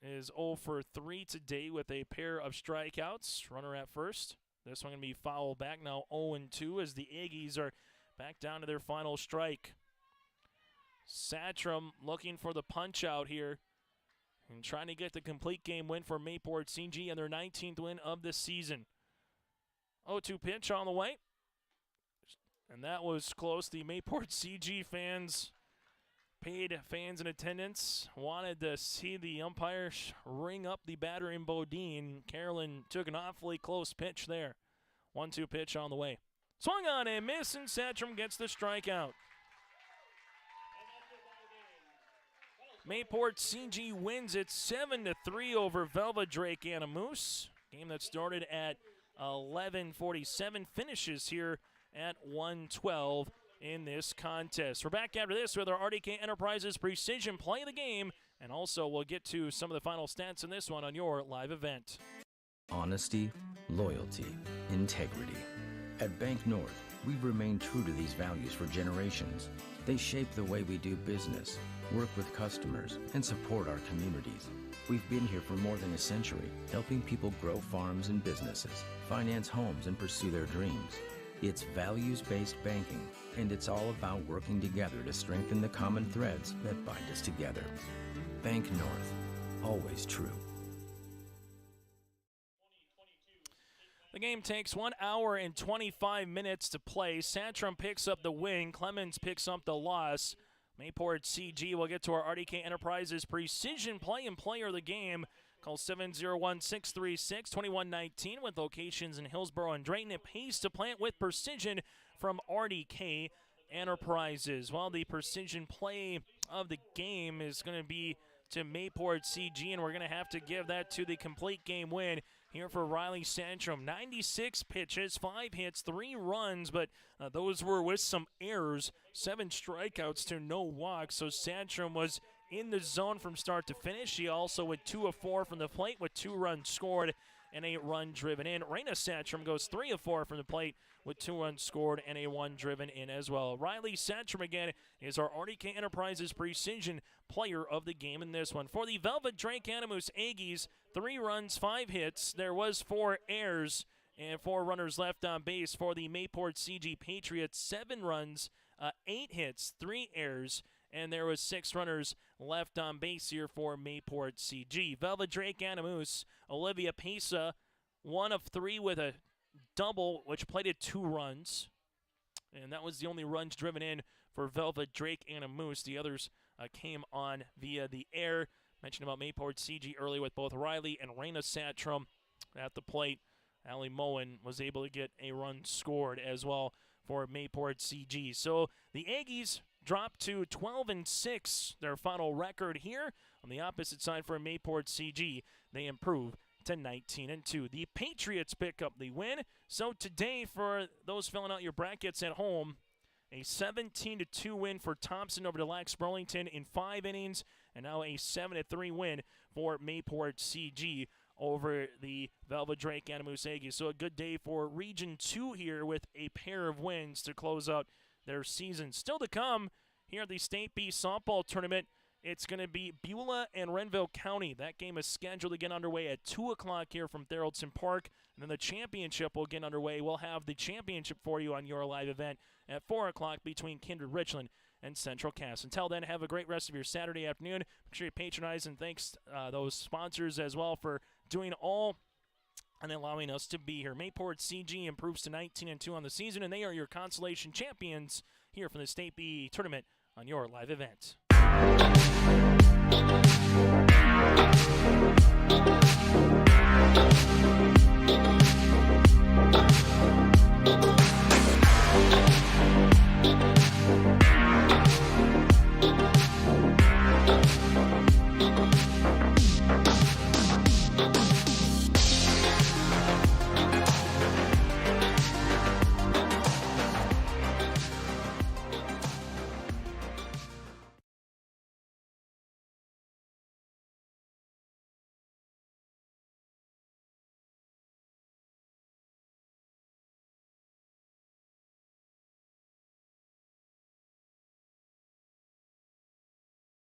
is 0 for 3 today with a pair of strikeouts. Runner at first. This one going to be foul back now 0-2 as the Aggies are back down to their final strike. Santrum looking for the punch out here and trying to get the complete game win for Mayport CG and their 19th win of the season. 0-2 pitch on the way. And that was close. The Mayport CG fans, paid fans in attendance, wanted to see the umpires ring up the batter in Bodine. Carolyn took an awfully close pitch there. 1-2 pitch on the way. Swung on and miss, and Santrum gets the strikeout. Mayport CG wins it 7-3 over Velva Drake Anamoose. Game that started at 11:47 finishes here at 1:12 in this contest. We're back after this with our RDK Enterprises Precision Play of the Game, and also we'll get to some of the final stats in this one on your live event. Honesty, loyalty, integrity. At Bank North, we've remained true to these values for generations. They shape the way we do business, work with customers, and support our communities. We've been here for more than a century, helping people grow farms and businesses, finance homes, and pursue their dreams. It's values-based banking, and it's all about working together to strengthen the common threads that bind us together. Bank North, always true. The game takes 1 hour and 25 minutes to play. Santrum picks up the win. Clemens picks up the loss. Mayport CG will get to our RDK Enterprises Precision Play and Player of the Game. Call 701-636-2119 with locations in Hillsborough and Drayton. It pays to play it with precision from RDK Enterprises. Well, the precision play of the game is going to be to Mayport CG, and we're going to have to give that to the complete game win here for Riley Santrum. 96 pitches, 5 hits, 3 runs, but those were with some errors. 7 strikeouts to no walks, so Santrum was in the zone from start to finish. He also went 2 of 4 from the plate with 2 runs scored and a run driven in. Raina Santrum goes 3 of 4 from the plate with 2 runs scored and a 1 driven in as well. Riley Santrum again is our RDK Enterprises Precision Player of the Game in this one. For the Velva Drake Anamoose Aggies, 3 runs, 5 hits. There was 4 errors and 4 runners left on base. For the Mayport CG Patriots, 7 runs, 8 hits, 3 errors, and there was 6 runners left on base here for Mayport CG. Velva, Drake, Anamoose, Olivia Pesa, 1 of 3 with a double, which plated 2 runs. And that was the only runs driven in for Velva, Drake, Anamoose. The others came on via the air. Mentioned about Mayport CG earlier with both Riley and Raina Satrum at the plate. Allie Moen was able to get a run scored as well for Mayport CG. So the Aggies dropped to 12-6, their final record here. On the opposite side for Mayport CG, they improve to 19-2. The Patriots pick up the win. So today, for those filling out your brackets at home, a 17-2 win for Thompson over Lax Burlington in 5 innings, and now a 7-3 win for Mayport CG over the Velva, Drake, Anamoose Aggies. So a good day for Region 2 here with a pair of wins to close out their season. Still to come here at the State B softball tournament, it's going to be Beulah and Renville County. That game is scheduled to get underway at 2 o'clock here from Theraldson Park. And then the championship will get underway. We'll have the championship for you on your live event at 4 o'clock between Kindred Richland and Central Cass. Until then, have a great rest of your Saturday afternoon. Make sure you patronize, and thanks those sponsors as well for doing all and allowing us to be here. Mayport CG improves to 19-2 on the season, and they are your consolation champions here from the State B tournament on your live event.